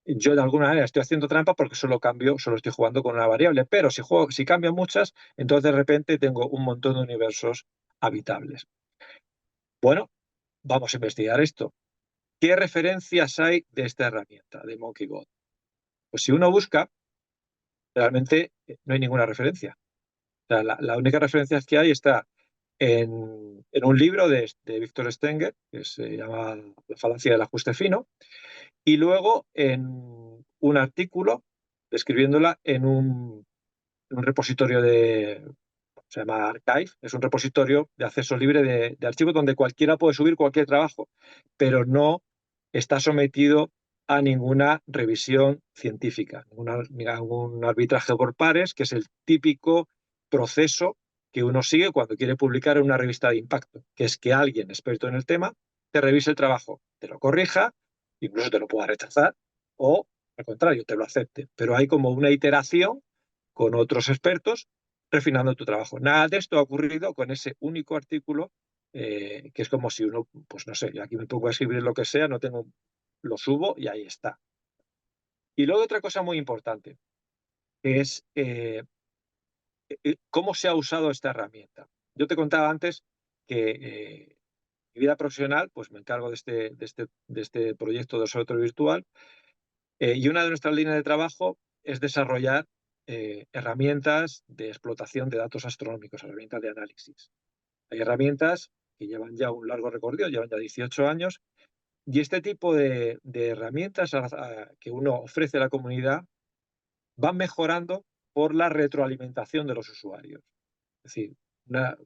yo de alguna manera estoy haciendo trampa porque solo estoy jugando con una variable, pero si cambio muchas, entonces de repente tengo un montón de universos habitables. Bueno, vamos a investigar esto. ¿Qué referencias hay de esta herramienta, de MonkeyGot? Pues si uno busca, realmente no hay ninguna referencia. sea, la única referencia que hay está en un libro de Víctor Stenger, que se llama La falacia del ajuste fino, y luego en un artículo describiéndola en un repositorio se llama Archive, es un repositorio de acceso libre de archivos donde cualquiera puede subir cualquier trabajo, pero no está sometido a ninguna revisión científica, ni a un arbitraje por pares, que es el típico proceso que uno sigue cuando quiere publicar en una revista de impacto, que es que alguien experto en el tema te revise el trabajo, te lo corrija, incluso te lo pueda rechazar, o al contrario, te lo acepte. Pero hay como una iteración con otros expertos refinando tu trabajo. Nada de esto ha ocurrido con ese único artículo, que es como si uno, pues no sé, yo aquí me pongo a escribir lo que sea, no tengo, lo subo y ahí está. Y luego otra cosa muy importante, que es cómo se ha usado esta herramienta. Yo te contaba antes que mi vida profesional, pues me encargo de este proyecto de observatorio virtual, y una de nuestras líneas de trabajo es desarrollar herramientas de explotación de datos astronómicos, herramientas de análisis. Hay herramientas que llevan ya un largo recorrido, llevan ya 18 años, y este tipo de herramientas que uno ofrece a la comunidad van mejorando por la retroalimentación de los usuarios. Es decir, una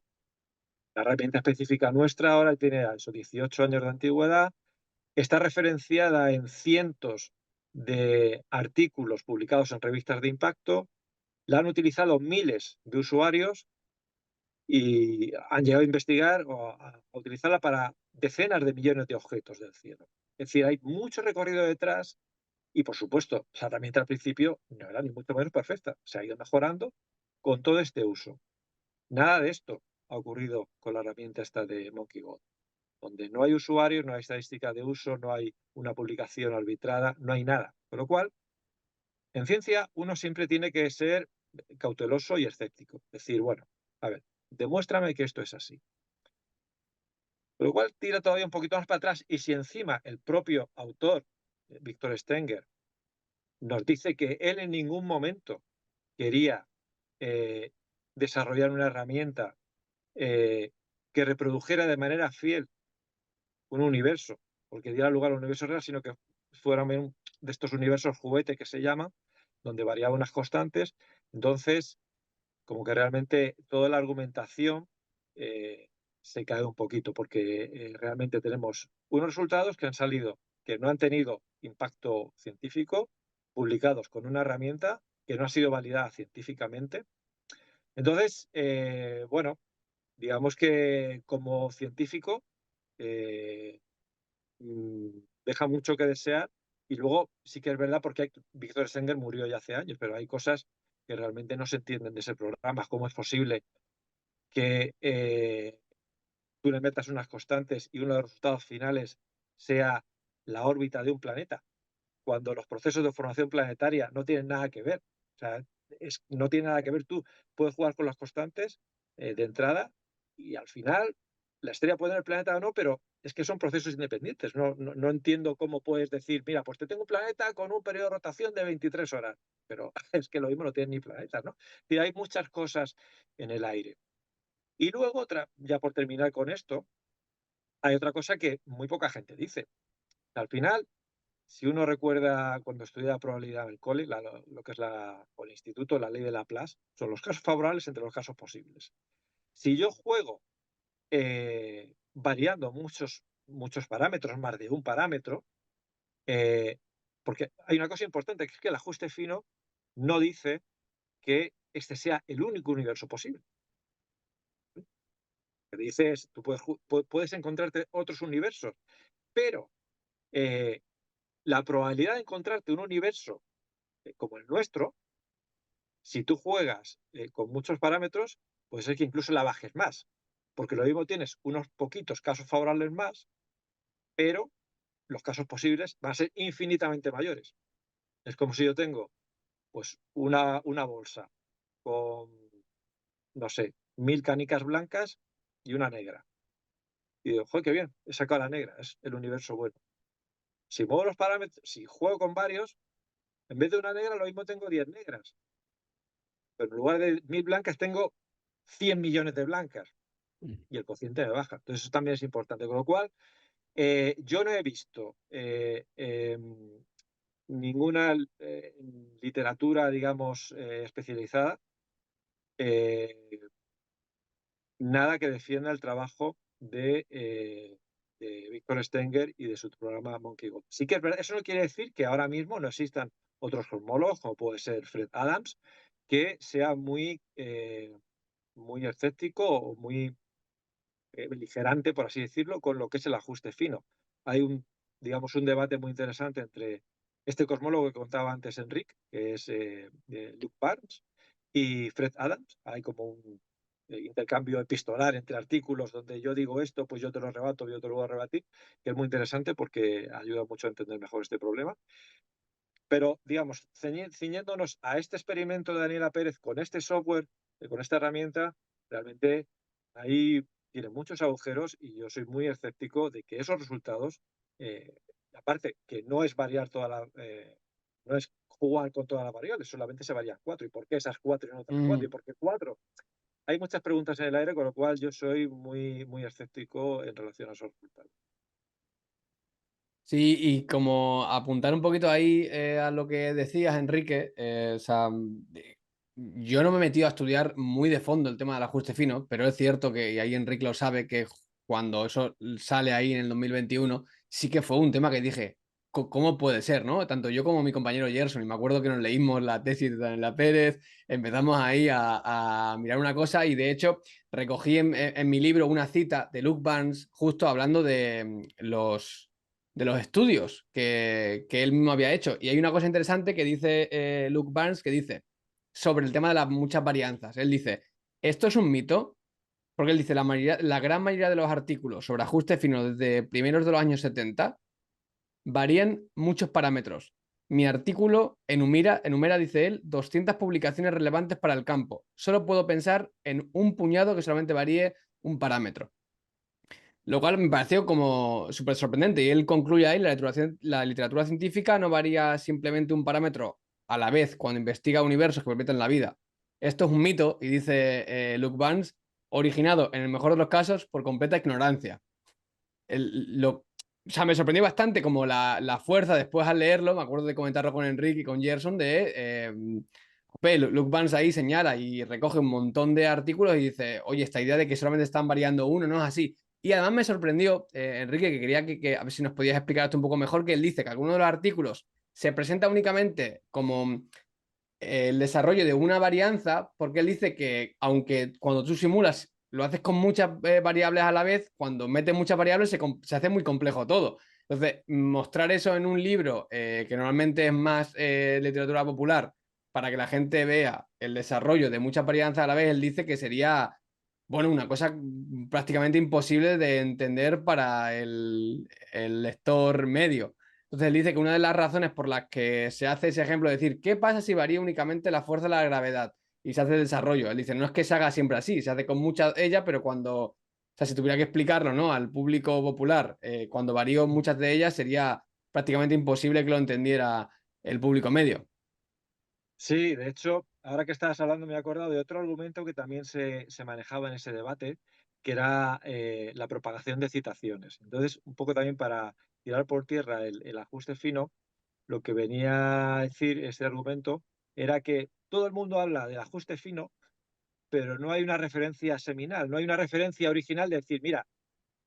herramienta específica nuestra ahora tiene esos 18 años de antigüedad, está referenciada en cientos de artículos publicados en revistas de impacto, la han utilizado miles de usuarios y han llegado a investigar o a utilizarla para decenas de millones de objetos del cielo. Es decir, hay mucho recorrido detrás y, por supuesto, la herramienta al principio no era ni mucho menos perfecta. Se ha ido mejorando con todo este uso. Nada de esto ha ocurrido con la herramienta esta de MonkeyBot, donde no hay usuarios, no hay estadística de uso, no hay una publicación arbitrada, no hay nada. Con lo cual, en ciencia uno siempre tiene que ser cauteloso y escéptico. Decir, bueno, a ver, demuéstrame que esto es así. Con lo cual tira todavía un poquito más para atrás y si encima el propio autor, Víctor Stenger, nos dice que él en ningún momento quería desarrollar una herramienta que reprodujera de manera fiel un universo, porque diera lugar a un universo real, sino que fuera de estos universos juguete que se llaman, donde variaban unas constantes. Entonces, como que realmente toda la argumentación se cae un poquito, porque realmente tenemos unos resultados que han salido, que no han tenido impacto científico, publicados con una herramienta que no ha sido validada científicamente. Entonces, bueno, digamos que como científico deja mucho que desear. Y luego sí que es verdad, porque Víctor Stenger murió ya hace años, pero hay cosas que realmente no se entienden de ese programa. ¿Cómo es posible que tú le metas unas constantes y uno de los resultados finales sea la órbita de un planeta, cuando los procesos de formación planetaria no tienen nada que ver? O sea, no tiene nada que ver. Tú puedes jugar con las constantes de entrada y al final la estrella puede tener planeta o no, pero es que son procesos independientes. No entiendo cómo puedes decir, mira, pues te tengo un planeta con un periodo de rotación de 23 horas, pero es que lo mismo no tiene ni planetas, ¿no? Y hay muchas cosas en el aire. Y luego, ya por terminar con esto, hay otra cosa que muy poca gente dice. Al final, si uno recuerda cuando estudia probabilidad en el cole, lo que es o el instituto, la ley de Laplace, son los casos favorables entre los casos posibles. Si yo juego variando muchos parámetros, más de un parámetro, porque hay una cosa importante, que es que el ajuste fino no dice que este sea el único universo posible. Lo que dice es, tú puedes encontrarte otros universos, pero la probabilidad de encontrarte un universo como el nuestro, si tú juegas con muchos parámetros, puede ser que incluso la bajes más, porque lo mismo tienes unos poquitos casos favorables más, pero los casos posibles van a ser infinitamente mayores. Es como si yo tengo pues una bolsa con, no sé, 1000 canicas blancas y una negra. Y digo, joder, qué bien, he sacado la negra, es el universo bueno. Si muevo los parámetros, si juego con varios, en vez de una negra, lo mismo tengo 10 negras. Pero en lugar de 1000 blancas tengo 100 millones de blancas y el cociente me baja. Entonces eso también es importante. Con lo cual, yo no he visto ninguna literatura, digamos, especializada, nada que defienda el trabajo de Víctor Stenger y de su programa Monkey Gold. Sí que es verdad, eso no quiere decir que ahora mismo no existan otros cosmólogos, como puede ser Fred Adams, que sea muy escéptico o muy beligerante, por así decirlo, con lo que es el ajuste fino. Hay digamos, un debate muy interesante entre este cosmólogo que contaba antes Enrique, que es Luke Barnes, y Fred Adams. Hay como un intercambio epistolar entre artículos donde yo digo esto, pues yo te lo rebato, yo te lo voy a rebatir, que es muy interesante porque ayuda mucho a entender mejor este problema. Pero, digamos, ciñéndonos a este experimento de Daniela Pérez con este software, con esta herramienta, realmente ahí tiene muchos agujeros y yo soy muy escéptico de que esos resultados, aparte que no es variar no es jugar con todas las variables, solamente se varían 4. ¿Y por qué esas 4 y no otras 4? ¿Y por qué 4? Hay muchas preguntas en el aire, con lo cual yo soy muy escéptico en relación a esos resultados. Sí, y como apuntar un poquito ahí a lo que decías, Enrique, o sea, yo no me he metido a estudiar muy de fondo el tema del ajuste fino, pero es cierto que, y ahí Enrique lo sabe, que cuando eso sale ahí en el 2021, sí que fue un tema que dije, ¿cómo puede ser, no? Tanto yo como mi compañero Gerson, y me acuerdo que nos leímos la tesis de Daniela Pérez, empezamos ahí a mirar una cosa, y de hecho recogí en mi libro una cita de Luke Barnes justo hablando de los estudios que él mismo había hecho. Y hay una cosa interesante que dice Luke Barnes, que dice sobre el tema de las muchas varianzas. Él dice, esto es un mito, porque él dice, la gran mayoría de los artículos sobre ajuste fino desde primeros de los años 70 varían muchos parámetros. Mi artículo enumera, dice él, 200 publicaciones relevantes para el campo. Solo puedo pensar en un puñado que solamente varíe un parámetro. Lo cual me pareció como súper sorprendente. Y él concluye ahí, la literatura científica no varía simplemente un parámetro a la vez cuando investiga universos que permiten la vida. Esto es un mito, y dice Luke Barnes, originado en el mejor de los casos por completa ignorancia. O sea, me sorprendió bastante como la fuerza después al leerlo, me acuerdo de comentarlo con Enrique y con Gerson, Luke Barnes ahí señala y recoge un montón de artículos y dice, oye, esta idea de que solamente están variando uno, no es así. Y además me sorprendió, Enrique, que quería a ver si nos podías explicar esto un poco mejor, que él dice que algunos de los artículos se presenta únicamente como el desarrollo de una varianza, porque él dice que aunque cuando tú simulas lo haces con muchas variables a la vez, cuando metes muchas variables se hace muy complejo todo. Entonces, mostrar eso en un libro que normalmente es más literatura popular, para que la gente vea el desarrollo de muchas varianzas a la vez, él dice que sería, bueno, una cosa prácticamente imposible de entender para el lector medio. Entonces él dice que una de las razones por las que se hace ese ejemplo, es decir, ¿qué pasa si varía únicamente la fuerza de la gravedad? Y se hace el desarrollo. Él dice, no es que se haga siempre así, se hace con muchas de ellas, pero o sea, si tuviera que explicarlo, ¿no? Al público popular, cuando varío muchas de ellas, sería prácticamente imposible que lo entendiera el público medio. Sí, de hecho, ahora que estabas hablando me he acordado de otro argumento que también se manejaba en ese debate, que era la propagación de citaciones. Entonces, un poco también para tirar por tierra el ajuste fino, lo que venía a decir ese argumento era que todo el mundo habla del ajuste fino, pero no hay una referencia seminal, no hay una referencia original de decir, mira,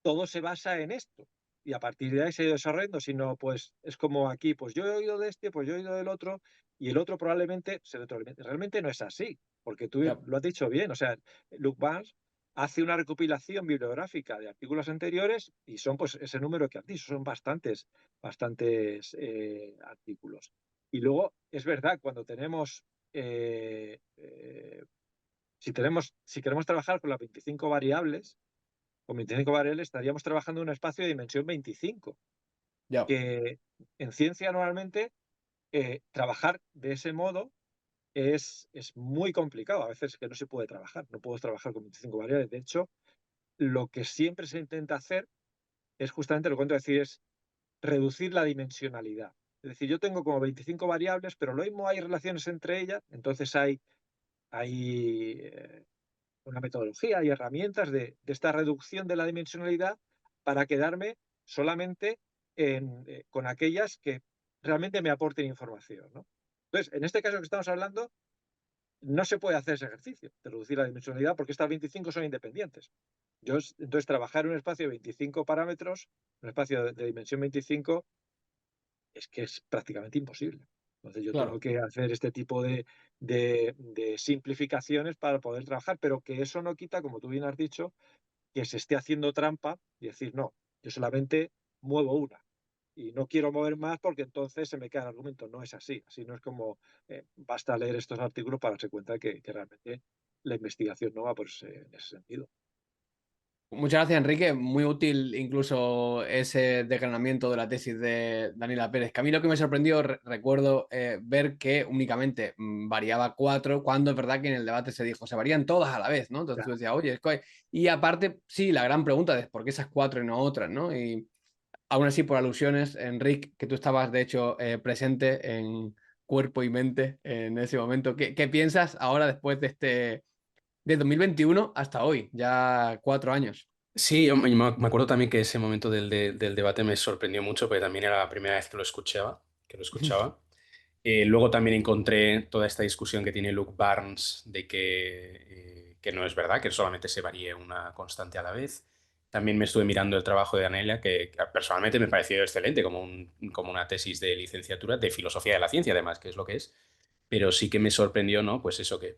todo se basa en esto. Y a partir de ahí se ha ido desarrollando, sino pues es como aquí, pues yo he oído de este, pues yo he oído del otro, y el otro probablemente se retroalimente. Realmente no es así, porque tú Ya. lo has dicho bien, o sea, Luke Barnes hace una recopilación bibliográfica de artículos anteriores y son pues ese número que has dicho, son bastantes artículos. Y luego, es verdad, cuando eh, eh, si queremos trabajar con las 25 variables, con 25 variables estaríamos trabajando en un espacio de dimensión 25, Ya. que en ciencia normalmente trabajar de ese modo es muy complicado. A veces que no se puede trabajar, no puedes trabajar con 25 variables. De hecho, lo que siempre se intenta hacer es justamente lo que cuento decir, es reducir la dimensionalidad. Es decir, yo tengo como 25 variables, pero lo mismo hay relaciones entre ellas, entonces hay una metodología y herramientas de esta reducción de la dimensionalidad para quedarme solamente con aquellas que realmente me aporten información, ¿no? Entonces, en este caso que estamos hablando, no se puede hacer ese ejercicio de reducir la dimensionalidad porque estas 25 son independientes. Entonces, trabajar en un espacio de 25 parámetros, un espacio de dimensión 25, es que es prácticamente imposible. Entonces, yo tengo Claro. que hacer este tipo de simplificaciones para poder trabajar, pero que eso no quita, como tú bien has dicho, que se esté haciendo trampa y decir, no, yo solamente muevo una y no quiero mover más porque entonces se me cae el argumento. No es así. Así no es como basta leer estos artículos para darse cuenta que realmente la investigación no va en ese sentido. Muchas gracias, Enrique. Muy útil incluso ese desgranamiento de la tesis de Daniela Pérez. Que a mí lo que me sorprendió, recuerdo ver que únicamente variaba 4, cuando es verdad que en el debate se dijo, se varían todas a la vez, ¿no? Entonces Ya. tú decías, oye, y aparte, sí, la gran pregunta es por qué esas 4 y no otras, ¿no? Y aún así, por alusiones, Enrique, que tú estabas de hecho presente en cuerpo y mente en ese momento, ¿qué piensas ahora después de 2021 hasta hoy, ya 4 años? Sí, yo me acuerdo también que ese momento del debate me sorprendió mucho, porque también era la primera vez que lo escuchaba. Luego también encontré toda esta discusión que tiene Luke Barnes de que no es verdad, que solamente se varíe una constante a la vez. También me estuve mirando el trabajo de Anelia, que personalmente me pareció excelente, como una tesis de licenciatura de filosofía de la ciencia, además, que es lo que es. Pero sí que me sorprendió, ¿no? Pues eso que,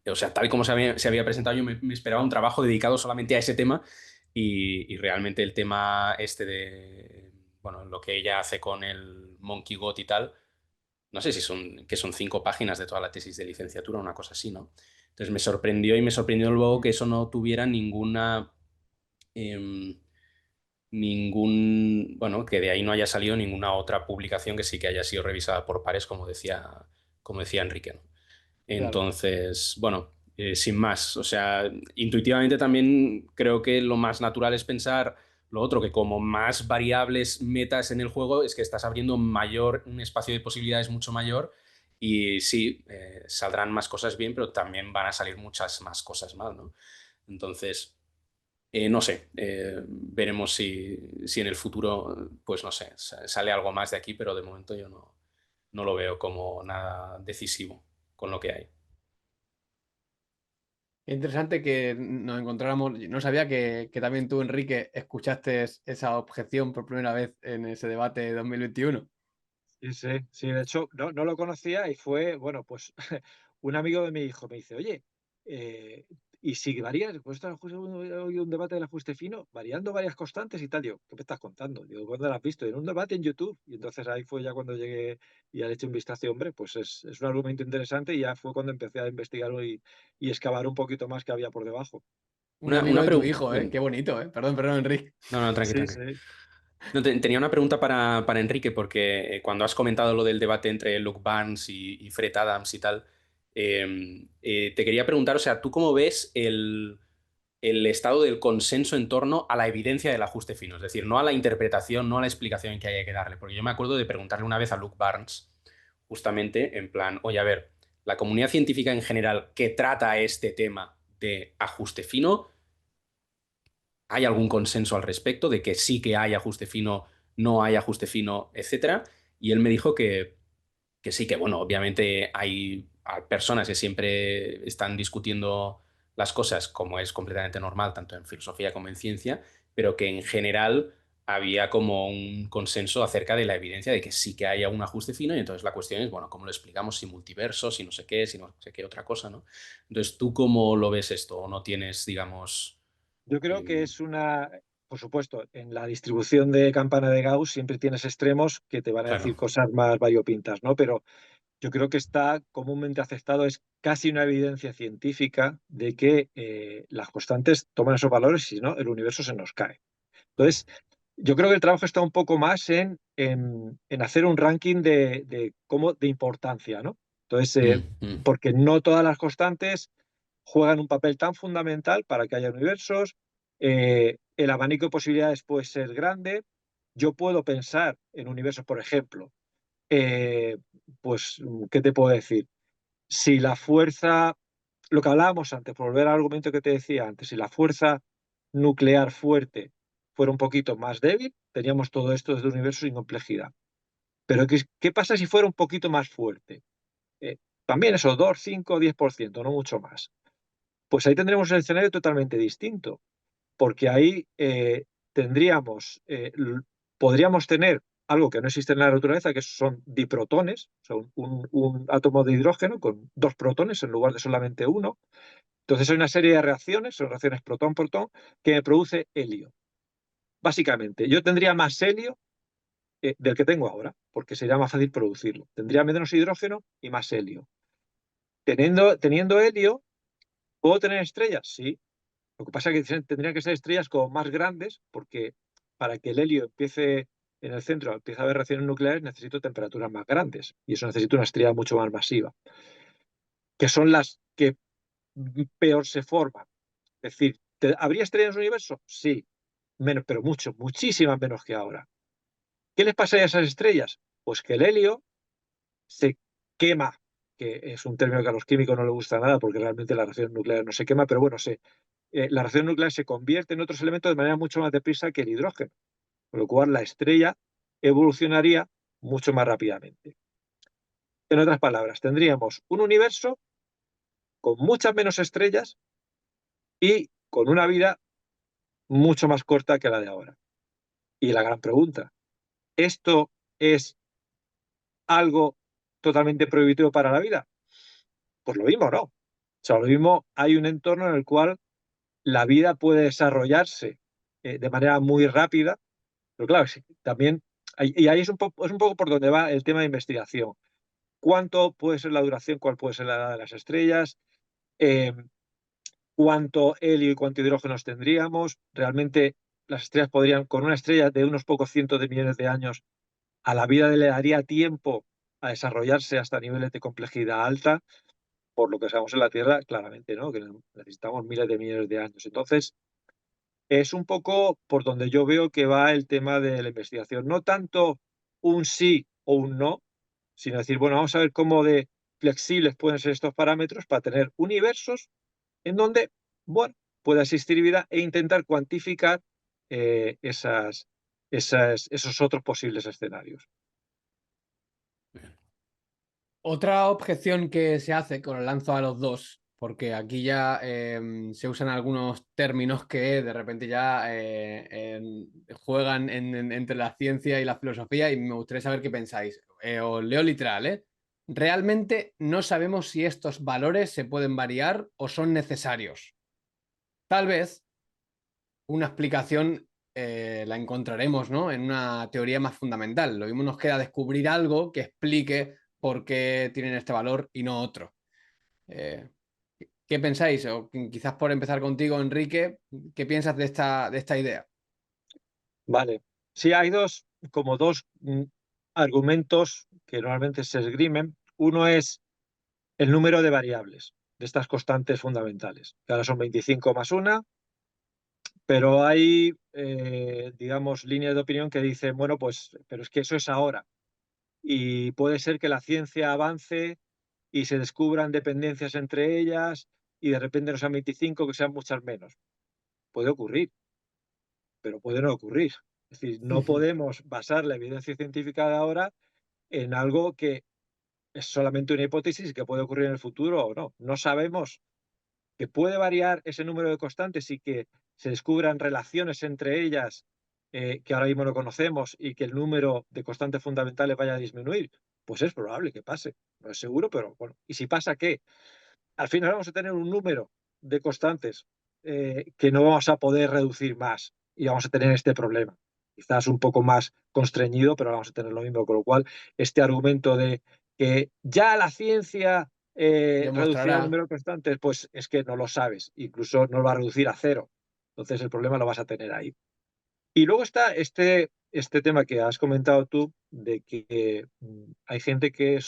o sea, tal y como se había presentado, yo me esperaba un trabajo dedicado solamente a ese tema y realmente el tema este de, bueno, lo que ella hace con el Monkey God y tal, no sé si son 5 páginas de toda la tesis de licenciatura, una cosa así, ¿no? Entonces me sorprendió y me sorprendió luego que eso no tuviera em, bueno, que de ahí no haya salido ninguna otra publicación que sí que haya sido revisada por pares, como decía Enrique, ¿no? Claro. Entonces, bueno, sin más, o sea, intuitivamente también creo que lo más natural es pensar lo otro, que como más variables metas en el juego es que estás abriendo un espacio de posibilidades mucho mayor y sí, saldrán más cosas bien, pero también van a salir muchas más cosas mal, ¿no? Entonces, no sé, veremos si en el futuro, pues no sé, sale algo más de aquí, pero de momento yo no lo veo como nada decisivo con lo que hay. Qué interesante que nos encontráramos. No sabía que también tú, Enrique, escuchaste esa objeción por primera vez en ese debate de 2021. Sí, sí, sí, de hecho no lo conocía y fue, bueno, pues un amigo de mi hijo me dice, oye, eh, ¿y si varías? Pues esto hoy un debate del ajuste fino, variando varias constantes y tal. Digo, ¿qué me estás contando? Digo, ¿cuándo lo has visto? En un debate en YouTube. Y entonces ahí fue ya cuando llegué y le eché un vistazo, y, hombre, pues es un argumento interesante y ya fue cuando empecé a investigar y excavar un poquito más que había por debajo. Un amigo Una de tu pregunta. hijo, ¿eh? Qué bonito, ¿eh? Perdón, perdón, Enrique. No, no, tranqui, Sí, tranqui. sí. No, tenía una pregunta para Enrique, porque cuando has comentado lo del debate entre Luke Barnes y Fred Adams y tal, te quería preguntar, o sea, ¿tú cómo ves el estado del consenso en torno a la evidencia del ajuste fino? Es decir, no a la interpretación, no a la explicación que haya que darle. Porque yo me acuerdo de preguntarle una vez a Luke Barnes, justamente en plan, oye, a ver, la comunidad científica en general que trata este tema de ajuste fino, ¿hay algún consenso al respecto de que sí que hay ajuste fino, no hay ajuste fino, etcétera? Y él me dijo que sí, que bueno, obviamente hay personas que siempre están discutiendo las cosas, como es completamente normal, tanto en filosofía como en ciencia, pero que en general había como un consenso acerca de la evidencia de que sí que hay un ajuste fino, y entonces la cuestión es, bueno, ¿cómo lo explicamos? Si multiverso, si no sé qué, si no sé qué otra cosa, ¿no? Entonces, ¿tú cómo lo ves esto? ¿O no tienes, digamos... Yo creo que em, es por supuesto, en la distribución de campana de Gauss siempre tienes extremos que te van a claro. decir cosas más variopintas, ¿no? Pero yo creo que está comúnmente aceptado, es casi una evidencia científica de que las constantes toman esos valores y si no, el universo se nos cae. Entonces, yo creo que el trabajo está un poco más en hacer un ranking de importancia, ¿no? Entonces, Mm, mm, porque no todas las constantes juegan un papel tan fundamental para que haya universos, el abanico de posibilidades puede ser grande, yo puedo pensar en universos, por ejemplo, eh, pues, ¿qué te puedo decir? Si la fuerza lo que hablábamos antes, por volver al argumento que te decía antes, si la fuerza nuclear fuerte fuera un poquito más débil, teníamos todo esto desde un universo sin complejidad. Pero ¿qué pasa si fuera un poquito más fuerte? Eh, También eso, 2, 5, 10%, no mucho más. Pues ahí tendremos un escenario totalmente distinto, porque ahí tendríamos, podríamos tener algo que no existe en la naturaleza, que son diprotones, o sea, un átomo de hidrógeno con 2 protones en lugar de solamente uno. Entonces hay una serie de reacciones, son reacciones protón-protón, que me produce helio. Básicamente, yo tendría más helio del que tengo ahora, porque sería más fácil producirlo. Tendría menos hidrógeno y más helio. Teniendo helio, ¿puedo tener estrellas? Sí. Lo que pasa es que tendrían que ser estrellas como más grandes, porque para que el helio empiece en el centro, empiece a haber reacciones nucleares, necesito temperaturas más grandes. Y eso necesita una estrella mucho más masiva, que son las que peor se forman. Es decir, ¿habría estrellas en el universo? Sí, menos, pero mucho, muchísimas menos que ahora. ¿Qué les pasa a esas estrellas? Pues que el helio se quema, que es un término que a los químicos no les gusta nada porque realmente la reacción nuclear no se quema, pero bueno, la reacción nuclear se convierte en otros elementos de manera mucho más deprisa que el hidrógeno, con lo cual la estrella evolucionaría mucho más rápidamente. En otras palabras, tendríamos un universo con muchas menos estrellas y con una vida mucho más corta que la de ahora. Y la gran pregunta, ¿esto es algo totalmente prohibitivo para la vida? Pues lo mismo, ¿no? O sea, lo mismo, hay un entorno en el cual la vida puede desarrollarse de manera muy rápida, pero claro, sí, también, y ahí es un poco por donde va el tema de investigación. ¿Cuánto puede ser la duración? ¿Cuál puede ser la edad de las estrellas? Eh, ¿Cuánto helio y cuánto hidrógenos tendríamos? Realmente las estrellas podrían, con una estrella de unos pocos cientos de millones de años, a la vida le daría tiempo a desarrollarse hasta niveles de complejidad alta, por lo que sabemos en la Tierra, claramente, ¿no? Que necesitamos miles de millones de años. Entonces, es un poco por donde yo veo que va el tema de la investigación. No tanto un sí o un no, sino decir, bueno, vamos a ver cómo de flexibles pueden ser estos parámetros para tener universos en donde, bueno, pueda existir vida e intentar cuantificar esos otros posibles escenarios. Otra objeción que se hace, que os lanzo a los dos, porque aquí ya se usan algunos términos que de repente ya juegan entre la ciencia y la filosofía y me gustaría saber qué pensáis. Os leo literal, ¿eh? Realmente no sabemos si estos valores se pueden variar o son necesarios. Tal vez una explicación la encontraremos, ¿no? En una teoría más fundamental. Lo mismo nos queda descubrir algo que explique por qué tienen este valor y no otro. Eh, ¿Qué pensáis? O quizás por empezar contigo, Enrique, ¿qué piensas de esta idea? Vale. Sí, hay como dos argumentos que normalmente se esgrimen. Uno es el número de variables de estas constantes fundamentales, que ahora son 25 más una, pero hay, digamos, líneas de opinión que dicen, bueno, pues, pero es que eso es ahora. Y puede ser que la ciencia avance y se descubran dependencias entre ellas y de repente no sean 25, que sean muchas menos. Puede ocurrir, pero puede no ocurrir. Es decir, no podemos basar la evidencia científica de ahora en algo que es solamente una hipótesis que puede ocurrir en el futuro o no. No sabemos que puede variar ese número de constantes y que se descubran relaciones entre ellas que ahora mismo no conocemos y que el número de constantes fundamentales vaya a disminuir. Pues es probable que pase. No es seguro, pero bueno. ¿Y si pasa qué? Al final vamos a tener un número de constantes que no vamos a poder reducir más y vamos a tener este problema. Quizás un poco más constreñido, pero vamos a tener lo mismo. Con lo cual, este argumento de que ya la ciencia reducirá el Demostrará. número de constantes, pues es que no lo sabes. Incluso no lo va a reducir a cero. Entonces, el problema lo vas a tener ahí. Y luego está este tema que has comentado tú, de que hay gente que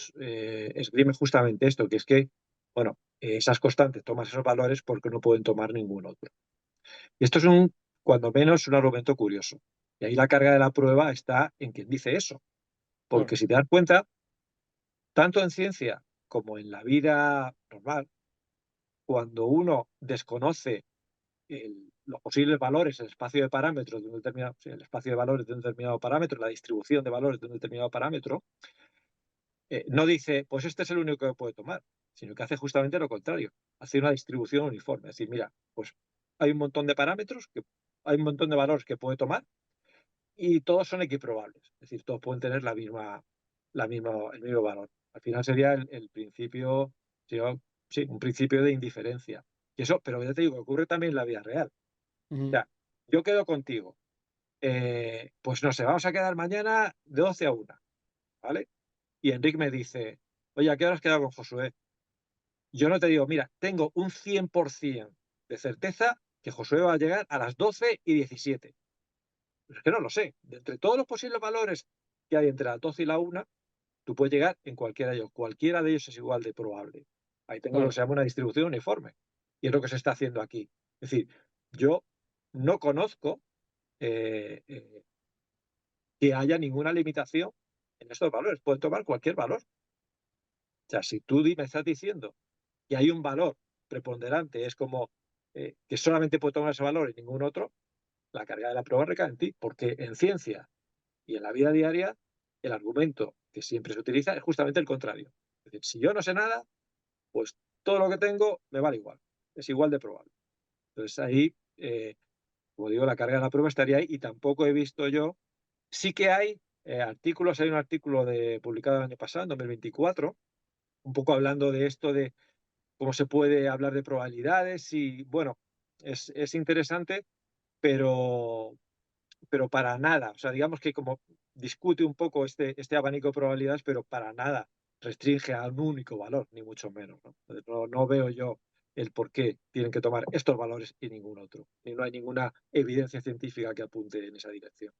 esgrime justamente esto, que es que, bueno, esas constantes tomas esos valores porque no pueden tomar ningún otro. Y esto es cuando menos, un argumento curioso. Y ahí la carga de la prueba está en quien dice eso. Porque Claro. si te das cuenta, tanto en ciencia como en la vida normal, cuando uno desconoce los posibles valores, el espacio de parámetros de un determinado, el espacio de valores de un determinado parámetro, la distribución de valores de un determinado parámetro, no dice, pues este es el único que puede tomar, sino que hace justamente lo contrario, hace una distribución uniforme. Es decir, mira, pues hay un montón de parámetros, hay un montón de valores que puede tomar y todos son equiprobables. Es decir, todos pueden tener el mismo valor. Al final sería el principio, sí, un principio de indiferencia. Y eso, pero ya te digo, ocurre también en la vida real. O sea, yo quedo contigo. Pues no sé, vamos a quedar mañana de 12 a 1, ¿vale? Y Enrique me dice, oye, ¿a qué hora has quedado con Josué? Yo no te digo, mira, tengo un 100% de certeza que Josué va a llegar a las 12:17. Es que no lo sé. De entre todos los posibles valores que hay entre las 12 y la 1, tú puedes llegar en cualquiera de ellos. Cualquiera de ellos es igual de probable. Ahí tengo lo que Claro. se llama una distribución uniforme. Y es lo que se está haciendo aquí. Es decir, yo no conozco eh, eh, que haya ninguna limitación en estos valores. Pueden tomar cualquier valor. O sea, si tú me estás diciendo que hay un valor preponderante, es como que solamente puede tomar ese valor y ningún otro, la carga de la prueba recae en ti, porque en ciencia y en la vida diaria el argumento que siempre se utiliza es justamente el contrario. Es decir, si yo no sé nada, pues todo lo que tengo me vale igual, es igual de probable. Entonces ahí, como digo, la carga de la prueba estaría ahí y tampoco he visto yo, sí que hay artículos, hay un artículo publicado el año pasado, en 2024, un poco hablando de esto de cómo se puede hablar de probabilidades y, bueno, es interesante, pero, pero para nada. O sea, digamos que como discute un poco este abanico de probabilidades, pero para nada restringe a un único valor, ni mucho menos. ¿No? Entonces, no veo yo el por qué tienen que tomar estos valores y ningún otro. Y no hay ninguna evidencia científica que apunte en esa dirección.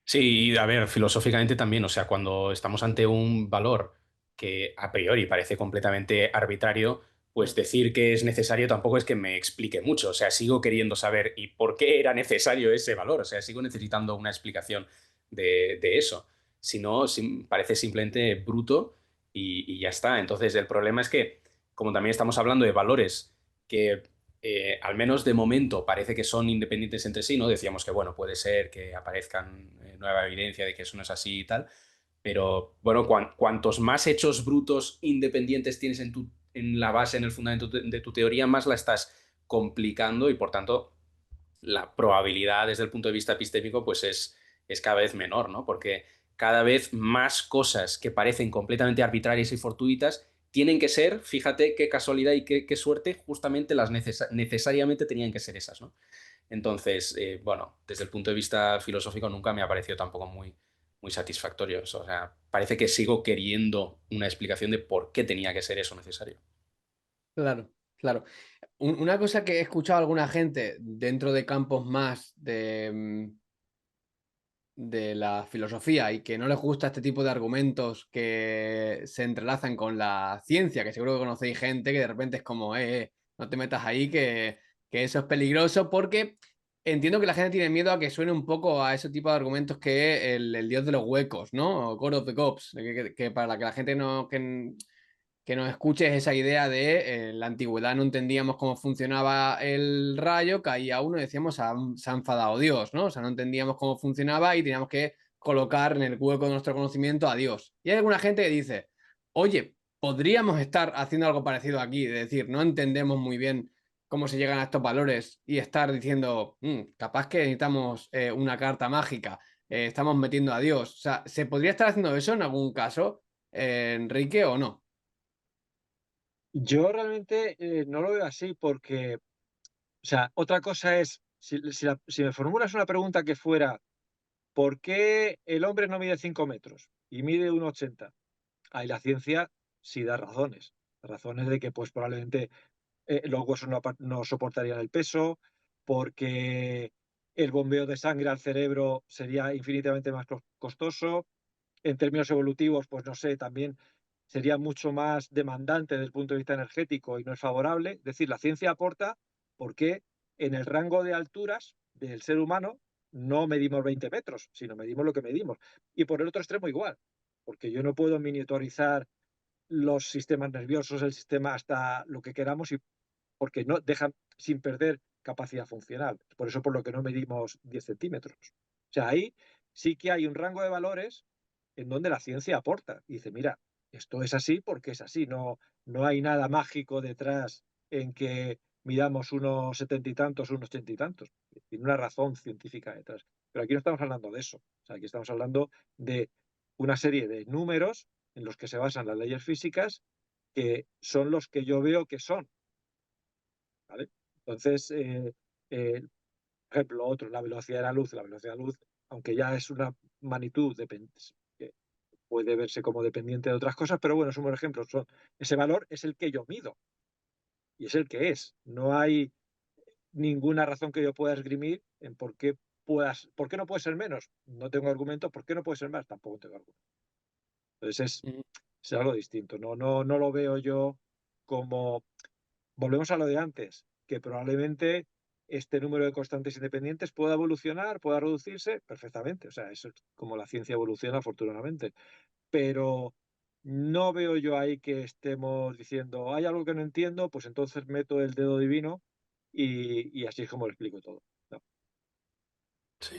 Sí, a ver, filosóficamente también, o sea, cuando estamos ante un valor que a priori parece completamente arbitrario, pues decir que es necesario tampoco es que me explique mucho, o sea, sigo queriendo saber y por qué era necesario ese valor, o sea, sigo necesitando una explicación de eso, si no, parece simplemente bruto y ya está. Entonces, el problema es que, como también estamos hablando de valores que al menos de momento parece que son independientes entre sí, ¿no? Decíamos que, bueno, puede ser que aparezcan nueva evidencia de que eso no es así y tal, pero bueno, cuantos más hechos brutos independientes tienes en la base, en el fundamento de tu teoría, más la estás complicando y por tanto la probabilidad desde el punto de vista epistémico pues es cada vez menor, ¿no? Porque cada vez más cosas que parecen completamente arbitrarias y fortuitas tienen que ser, fíjate qué casualidad y qué suerte, justamente las necesariamente tenían que ser esas, ¿no? Entonces, bueno, desde el punto de vista filosófico nunca me ha parecido tampoco muy satisfactorio eso. O sea, parece que sigo queriendo una explicación de por qué tenía que ser eso necesario. Claro, claro. Una cosa que he escuchado a alguna gente dentro de campos más de la filosofía y que no les gusta este tipo de argumentos que se entrelazan con la ciencia, que seguro que conocéis gente que de repente es como, no te metas ahí, que eso es peligroso, porque entiendo que la gente tiene miedo a que suene un poco a ese tipo de argumentos que el dios de los huecos, ¿no? O God of the Gods, que para que la gente no, que nos escuches esa idea de en la antigüedad no entendíamos cómo funcionaba el rayo, caía uno y decíamos, se ha enfadado Dios, ¿no? O sea, no entendíamos cómo funcionaba y teníamos que colocar en el hueco de nuestro conocimiento a Dios. Y hay alguna gente que dice, oye, podríamos estar haciendo algo parecido aquí, es decir, no entendemos muy bien cómo se llegan a estos valores y estar diciendo, capaz que necesitamos una carta mágica, estamos metiendo a Dios. O sea, ¿se podría estar haciendo eso en algún caso, Enrique, o no? Yo realmente no lo veo así porque, o sea, otra cosa es, si me formulas una pregunta que fuera, ¿por qué el hombre no mide 5 metros y mide 1,80? Ahí la ciencia sí da razones. Razones de que pues probablemente los huesos no soportarían el peso, porque el bombeo de sangre al cerebro sería infinitamente más costoso. En términos evolutivos, pues no sé, también sería mucho más demandante desde el punto de vista energético y no es favorable. Es decir, la ciencia aporta porque en el rango de alturas del ser humano no medimos 20 metros, sino medimos lo que medimos. Y por el otro extremo igual, porque yo no puedo miniaturizar los sistemas nerviosos, el sistema, hasta lo que queramos, y porque no dejan sin perder capacidad funcional. Por eso por lo que no medimos 10 centímetros. O sea, ahí sí que hay un rango de valores en donde la ciencia aporta. Y dice, mira, esto es así porque es así. No hay nada mágico detrás en que midamos unos 70 y tantos, unos 80 y tantos. Tiene una razón científica detrás. Pero aquí no estamos hablando de eso. O sea, aquí estamos hablando de una serie de números en los que se basan las leyes físicas, que son los que yo veo que son. ¿Vale? Entonces, por ejemplo, otro, la velocidad de la luz. La velocidad de la luz, aunque ya es una magnitud que puede verse como dependiente de otras cosas, pero bueno, es un buen ejemplo. Ese valor es el que yo mido y es el que es. No hay ninguna razón que yo pueda esgrimir en por qué no puede ser menos. No tengo argumentos. ¿Por qué no puede ser más? Tampoco tengo argumentos. Entonces Mm. es algo distinto. No lo veo yo como. Volvemos a lo de antes, que probablemente este número de constantes independientes pueda evolucionar, pueda reducirse perfectamente. O sea, eso es como la ciencia evoluciona, afortunadamente. Pero no veo yo ahí que estemos diciendo, hay algo que no entiendo, pues entonces meto el dedo divino y así es como lo explico todo. No. Sí.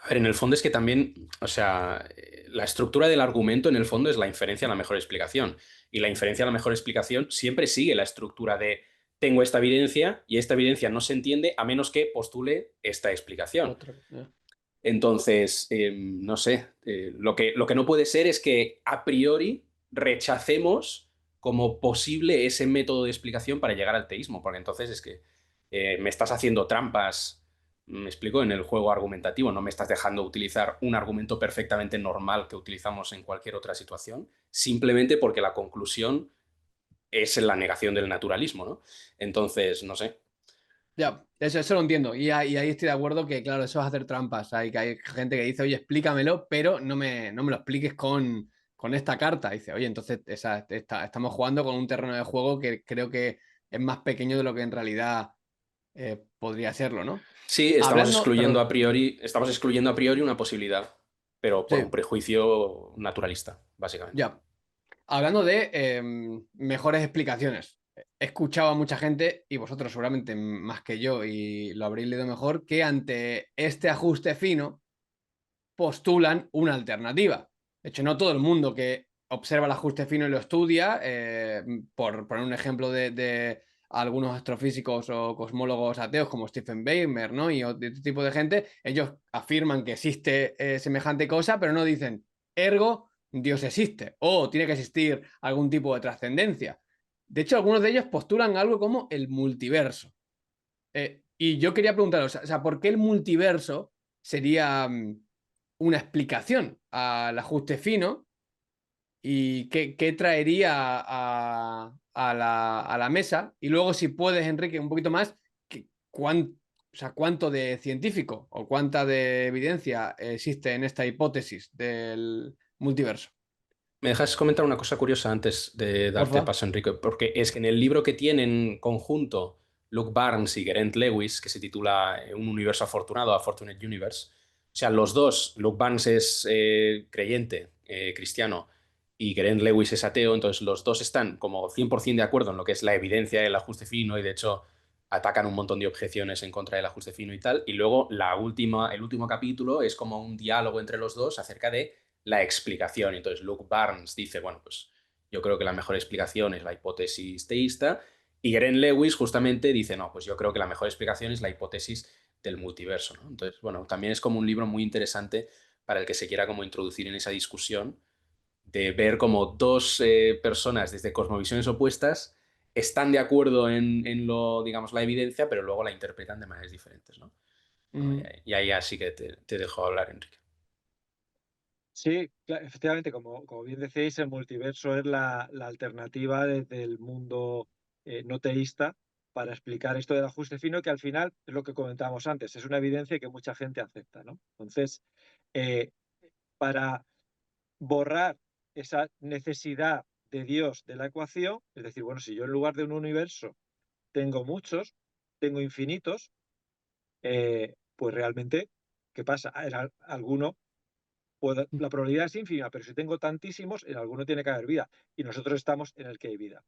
A ver, en el fondo es que también, o sea, la estructura del argumento en el fondo es la inferencia a la mejor explicación. Y la inferencia a la mejor explicación siempre sigue la estructura de tengo esta evidencia y esta evidencia no se entiende a menos que postule esta explicación. Otra, ya. Entonces, no sé, lo que no puede ser es que a priori rechacemos como posible ese método de explicación para llegar al teísmo, porque entonces es que me estás haciendo trampas, me explico, en el juego argumentativo, no me estás dejando utilizar un argumento perfectamente normal que utilizamos en cualquier otra situación, simplemente porque la conclusión es la negación del naturalismo, ¿no? Entonces, no sé. Ya, eso lo entiendo. Y ahí estoy de acuerdo que, claro, eso es hacer trampas. Que hay gente que dice, oye, explícamelo, pero no me lo expliques con esta carta. Dice, oye, entonces estamos jugando con un terreno de juego que creo que es más pequeño de lo que en realidad podría serlo, ¿no? Sí, Hablando, perdón, estamos excluyendo a priori una posibilidad, pero por un sí, prejuicio naturalista, básicamente. ya. Hablando de mejores explicaciones. He escuchado a mucha gente, y vosotros seguramente más que yo, y lo habréis leído mejor, que ante este ajuste fino postulan una alternativa. De hecho, no todo el mundo que observa el ajuste fino y lo estudia, por poner un ejemplo de algunos astrofísicos o cosmólogos ateos como Stephen Weimer, ¿no? Y de este tipo de gente, ellos afirman que existe semejante cosa, pero no dicen, ergo, Dios existe, o tiene que existir algún tipo de trascendencia. De hecho, algunos de ellos postulan algo como el multiverso. Y yo quería preguntaros, o sea, ¿por qué el multiverso sería una explicación al ajuste fino y qué traería a la mesa? Y luego, si puedes, Enrique, un poquito más, o sea, ¿cuánto de científico o cuánta de evidencia existe en esta hipótesis del multiverso? ¿Me dejas comentar una cosa curiosa antes de darte Porfa. paso, Enrique? Porque es que en el libro que tienen conjunto Luke Barnes y Geraint Lewis, que se titula Un universo afortunado, A Fortunate Universe, o sea, los dos, Luke Barnes es creyente, cristiano, y Geraint Lewis es ateo, entonces los dos están como 100% de acuerdo en lo que es la evidencia del ajuste fino y de hecho atacan un montón de objeciones en contra del ajuste fino y tal. Y luego el último capítulo es como un diálogo entre los dos acerca de la explicación. Entonces Luke Barnes dice, bueno, pues yo creo que la mejor explicación es la hipótesis teísta y Geraint Lewis justamente dice, no, pues yo creo que la mejor explicación es la hipótesis del multiverso, ¿no? Entonces, bueno, también es como un libro muy interesante para el que se quiera como introducir en esa discusión de ver como dos personas desde cosmovisiones opuestas están de acuerdo en lo, digamos, la evidencia, pero luego la interpretan de maneras diferentes, ¿no? Bueno, Mm, y ahí así que te dejo hablar, Enrique. Sí, efectivamente, como bien decíais, el multiverso es la alternativa desde el mundo no teísta para explicar esto del ajuste fino, que al final es lo que comentábamos antes, es una evidencia que mucha gente acepta, ¿no? Entonces, eh, para borrar esa necesidad de Dios de la ecuación, es decir, bueno, si yo en lugar de un universo tengo muchos, tengo infinitos, pues realmente, ¿qué pasa? Alguno la probabilidad es ínfima, pero si tengo tantísimos, en alguno tiene que haber vida. Y nosotros estamos en el que hay vida.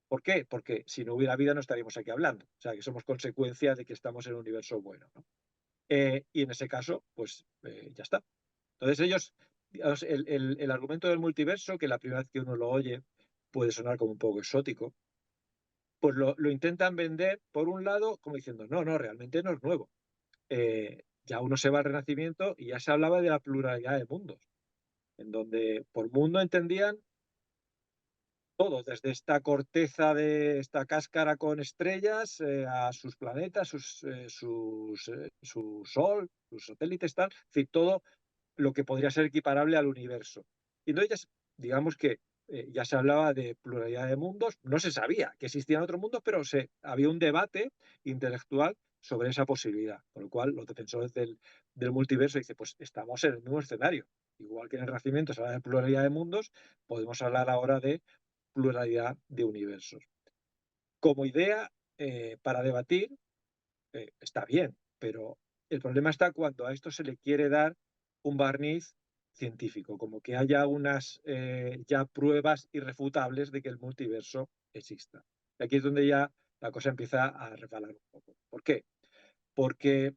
¿Por qué? Porque si no hubiera vida no estaríamos aquí hablando. O sea, que somos consecuencia de que estamos en un universo bueno, ¿no? Y en ese caso, pues ya está. Entonces ellos, digamos, el argumento del multiverso, que la primera vez que uno lo oye puede sonar como un poco exótico, pues lo intentan vender, por un lado, como diciendo, no, no, realmente no es nuevo. Ya uno se va al Renacimiento y ya se hablaba de la pluralidad de mundos, en donde por mundo entendían todo, desde esta corteza de esta cáscara con estrellas a sus planetas, su Sol, sus satélites, tal, en fin, todo lo que podría ser equiparable al universo. Y entonces, digamos que ya se hablaba de pluralidad de mundos, no se sabía que existían otros mundos, pero había un debate intelectual sobre esa posibilidad, por lo cual los defensores del multiverso dicen, pues estamos en el mismo escenario. Igual que en el Renacimiento se habla de pluralidad de mundos, podemos hablar ahora de pluralidad de universos. Como idea para debatir, está bien, pero el problema está cuando a esto se le quiere dar un barniz científico, como que haya unas ya pruebas irrefutables de que el multiverso exista. Y aquí es donde ya la cosa empieza a resbalar un poco. ¿Por qué? Porque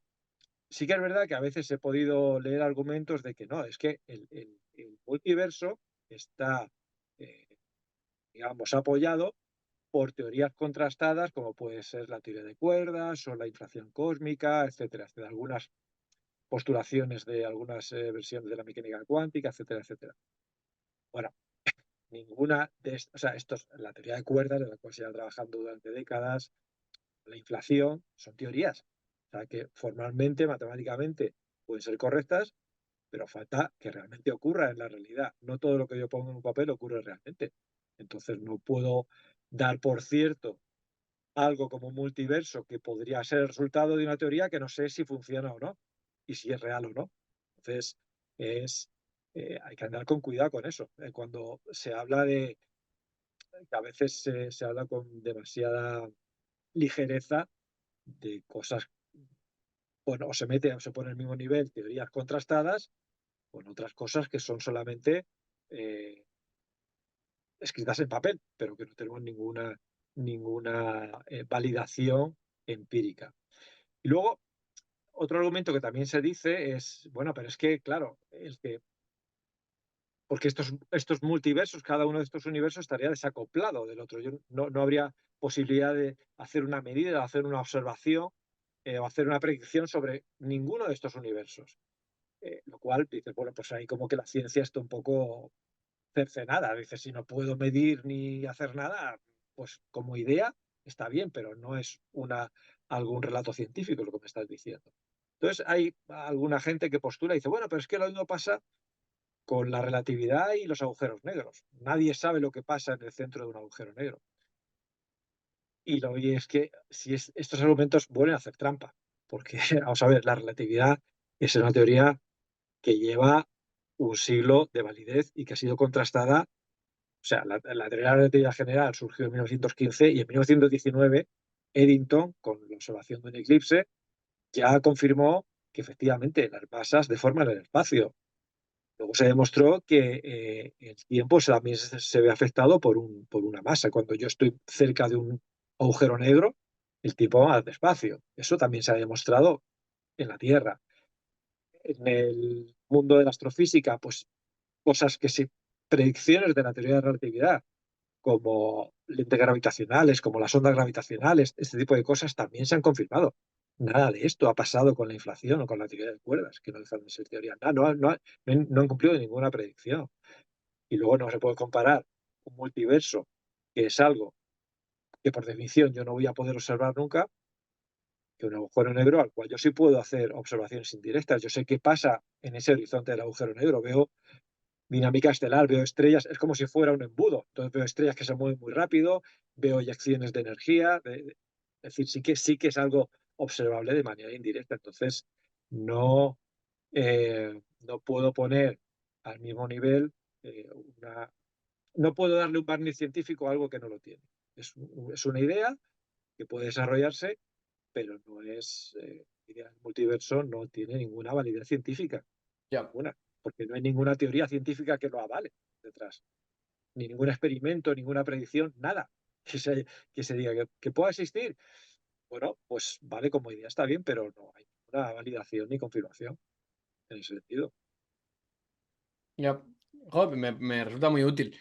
sí que es verdad que a veces he podido leer argumentos de que no, es que el multiverso está, eh, digamos, apoyado por teorías contrastadas, como puede ser la teoría de cuerdas o la inflación cósmica, etcétera, etcétera. Algunas postulaciones de algunas versiones de la mecánica cuántica, etcétera, etcétera. Bueno, ninguna de estas, o sea, la teoría de cuerdas, de la cual se lleva trabajando durante décadas, la inflación, son teorías. O sea, que formalmente, matemáticamente, pueden ser correctas, pero falta que realmente ocurra en la realidad. No todo lo que yo pongo en un papel ocurre realmente. Entonces no puedo dar por cierto algo como un multiverso que podría ser el resultado de una teoría que no sé si funciona o no y si es real o no. Entonces, es, hay que andar con cuidado con eso. Cuando se habla que a veces se habla con demasiada ligereza de cosas, bueno, o se mete o se pone al mismo nivel teorías contrastadas con otras cosas que son solamente eh, escritas en papel, pero que no tenemos ninguna validación empírica. Y luego, otro argumento que también se dice es, bueno, pero es que, claro, porque estos multiversos, cada uno de estos universos estaría desacoplado del otro. No habría posibilidad de hacer una medida, de hacer una observación o hacer una predicción sobre ninguno de estos universos. Lo cual dices, bueno, pues ahí como que la ciencia está un poco cercenada. Dices, si no puedo medir ni hacer nada, pues como idea está bien, pero no es algún relato científico lo que me estás diciendo. Entonces hay alguna gente que postula y dice, bueno, pero es que lo mismo pasa con la relatividad y los agujeros negros. Nadie sabe lo que pasa en el centro de un agujero negro. Y lo que es que si estos argumentos vuelven a hacer trampa, porque vamos a ver, la relatividad es una teoría que lleva un siglo de validez y que ha sido contrastada. O sea, la teoría de la relatividad general surgió en 1915 y en 1919 Eddington, con la observación de un eclipse, ya confirmó que efectivamente las masas deforman el espacio. Luego se demostró que el tiempo también se ve afectado por una masa. Cuando yo estoy cerca de un agujero negro, el tiempo va más despacio. Eso también se ha demostrado en la Tierra. En el mundo de la astrofísica, pues cosas que sí, predicciones de la teoría de la relatividad, como lentes gravitacionales, como las ondas gravitacionales, este tipo de cosas también se han confirmado. Nada de esto ha pasado con la inflación o con la teoría de cuerdas, que no dejan de ser teorías. No han cumplido ninguna predicción. Y luego no se puede comparar un multiverso, que es algo que por definición yo no voy a poder observar nunca, que un agujero negro al cual yo sí puedo hacer observaciones indirectas. Yo sé qué pasa en ese horizonte del agujero negro. Veo dinámica estelar, veo estrellas, es como si fuera un embudo. Entonces veo estrellas que se mueven muy rápido, veo eyecciones de energía, es decir, sí que es algo observable de manera indirecta. Entonces, no, no puedo poner al mismo nivel una, no puedo darle un barniz científico a algo que no lo tiene. Es una idea que puede desarrollarse, pero no es idea del multiverso, no tiene ninguna validez científica. Ya. Ninguna. porque no hay ninguna teoría científica que lo avale detrás, ni ningún experimento, ninguna predicción, nada que se diga que pueda existir. Bueno, pues vale, como idea está bien, pero no hay ninguna validación ni confirmación en ese sentido. Ya. Joder, me resulta muy útil.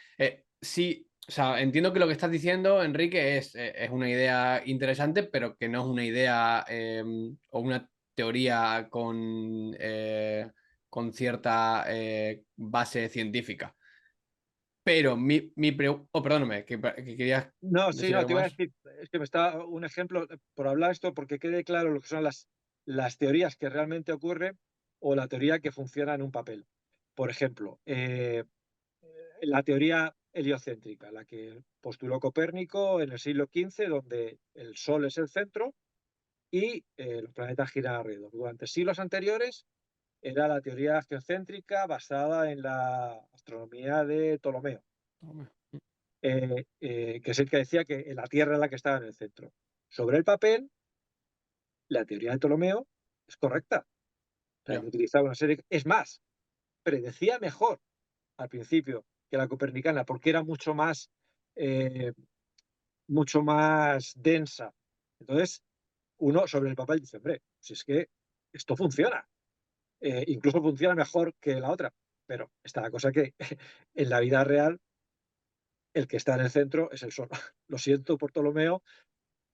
Sí, o sea, entiendo que lo que estás diciendo, Enrique, es una idea interesante, pero que no es una idea o una teoría con cierta base científica. Pero perdóname, que querías No, sí, decir no, algo te iba a más. decir, es que me está un ejemplo, por hablar esto, porque quede claro lo que son las teorías que realmente ocurren o la teoría que funciona en un papel. Por ejemplo, la teoría heliocéntrica, la que postuló Copérnico en el siglo XV, donde el Sol es el centro y los planetas giran alrededor. Durante siglos anteriores era la teoría geocéntrica basada en la astronomía de Ptolomeo, que es el que decía que la Tierra es la que estaba en el centro. Sobre el papel, la teoría de Ptolomeo es correcta. O sea, Ya, que utilizaba una serie. Es más, predecía mejor al principio que la copernicana, porque era eh, mucho más densa. Entonces, uno sobre el papel dice, hombre, si es que esto funciona, incluso funciona mejor que la otra. Pero está la cosa que en la vida real el que está en el centro es el Sol. Lo siento por Ptolomeo,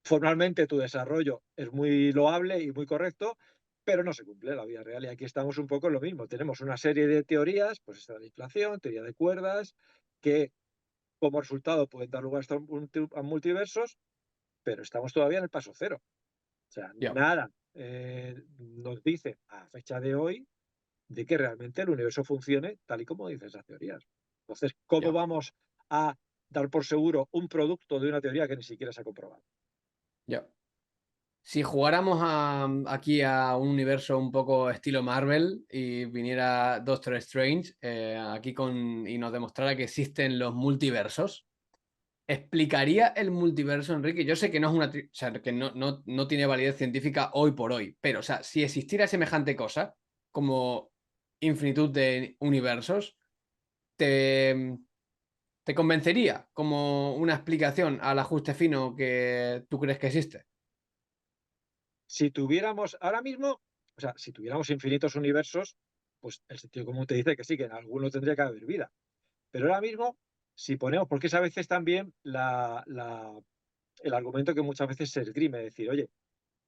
formalmente tu desarrollo es muy loable y muy correcto, pero no se cumple en la vida real. Y aquí estamos un poco en lo mismo. Tenemos una serie de teorías, pues esta de la inflación, teoría de cuerdas, que como resultado pueden dar lugar a multiversos, pero estamos todavía en el paso cero. O sea, ya, nada nos dice a fecha de hoy de que realmente el universo funcione tal y como dicen esas teorías. Entonces, ¿cómo ya, vamos a dar por seguro un producto de una teoría que ni siquiera se ha comprobado? ya. Si jugáramos aquí a un universo un poco estilo Marvel y viniera Doctor Strange y nos demostrara que existen los multiversos, ¿explicaría el multiverso, Enrique? Yo sé que no es o sea, que no tiene validez científica hoy por hoy, pero o sea, si existiera semejante cosa como infinitud de universos, ¿te, te convencería como una explicación al ajuste fino que tú crees que existe? Si tuviéramos ahora mismo, o sea, si tuviéramos infinitos universos, pues el sentido común te dice que sí, que en alguno tendría que haber vida. Pero ahora mismo, si ponemos, porque es a veces también el argumento que muchas veces se esgrime, decir, oye,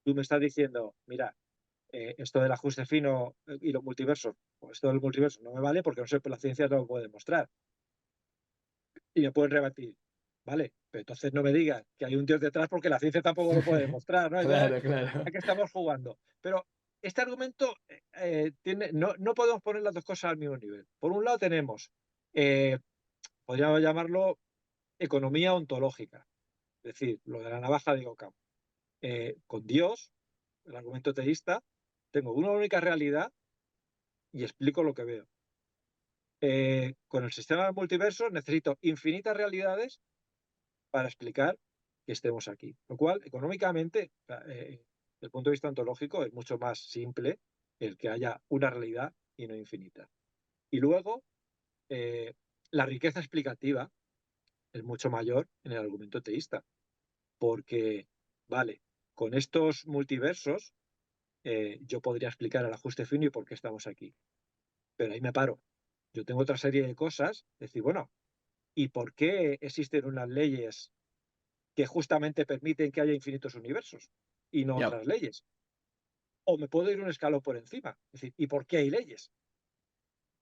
tú me estás diciendo, mira, esto del ajuste fino y los multiversos, pues esto del multiverso no me vale porque no sé, pues la ciencia no lo puede demostrar. Y me pueden rebatir, ¿vale? Pero entonces no me digas que hay un Dios detrás porque la ciencia tampoco lo puede demostrar, ¿no? Entonces, Claro, claro. ¿a qué estamos jugando? Pero este argumento no podemos poner las dos cosas al mismo nivel. Por un lado tenemos, eh, podríamos llamarlo economía ontológica, es decir, lo de la navaja de Ockham. Con Dios, el argumento teísta, tengo una única realidad y explico lo que veo. Con el sistema de multiversos necesito infinitas realidades para explicar que estemos aquí. Lo cual, económicamente, desde el punto de vista ontológico, es mucho más simple el que haya una realidad y no infinitas. Y luego, eh, la riqueza explicativa es mucho mayor en el argumento teísta, porque, vale, con estos multiversos yo podría explicar el ajuste fino y por qué estamos aquí. Pero ahí me paro. Yo tengo otra serie de cosas, decir, bueno, ¿y por qué existen unas leyes que justamente permiten que haya infinitos universos y no Ya, otras leyes? O me puedo ir un escalón por encima. Es decir, ¿y por qué hay leyes?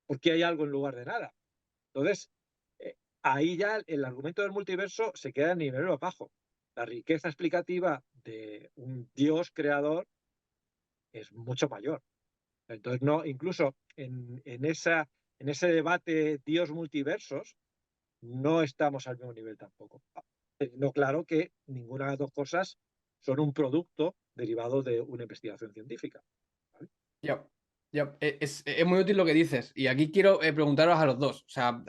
¿Por qué hay algo en lugar de nada? Entonces, ahí ya el argumento del multiverso se queda en nivel más bajo. La riqueza explicativa de un Dios creador es mucho mayor. Entonces, no, incluso en ese debate Dios multiversos, no estamos al mismo nivel tampoco. Teniendo claro que ninguna de las dos cosas son un producto derivado de una investigación científica. ¿Vale? ya, ya. Es muy útil lo que dices. Y aquí quiero preguntaros a los dos. O sea,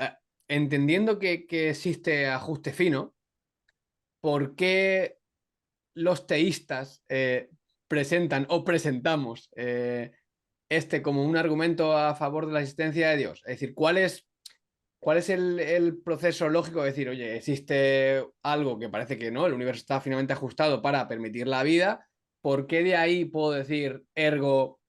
entendiendo que existe ajuste fino, ¿por qué los teístas presentan o presentamos como un argumento a favor de la existencia de Dios? Es decir, ¿cuál es el proceso lógico de decir, oye, existe algo que parece que no, el universo está finalmente ajustado para permitir la vida? ¿Por qué de ahí puedo decir, ergo,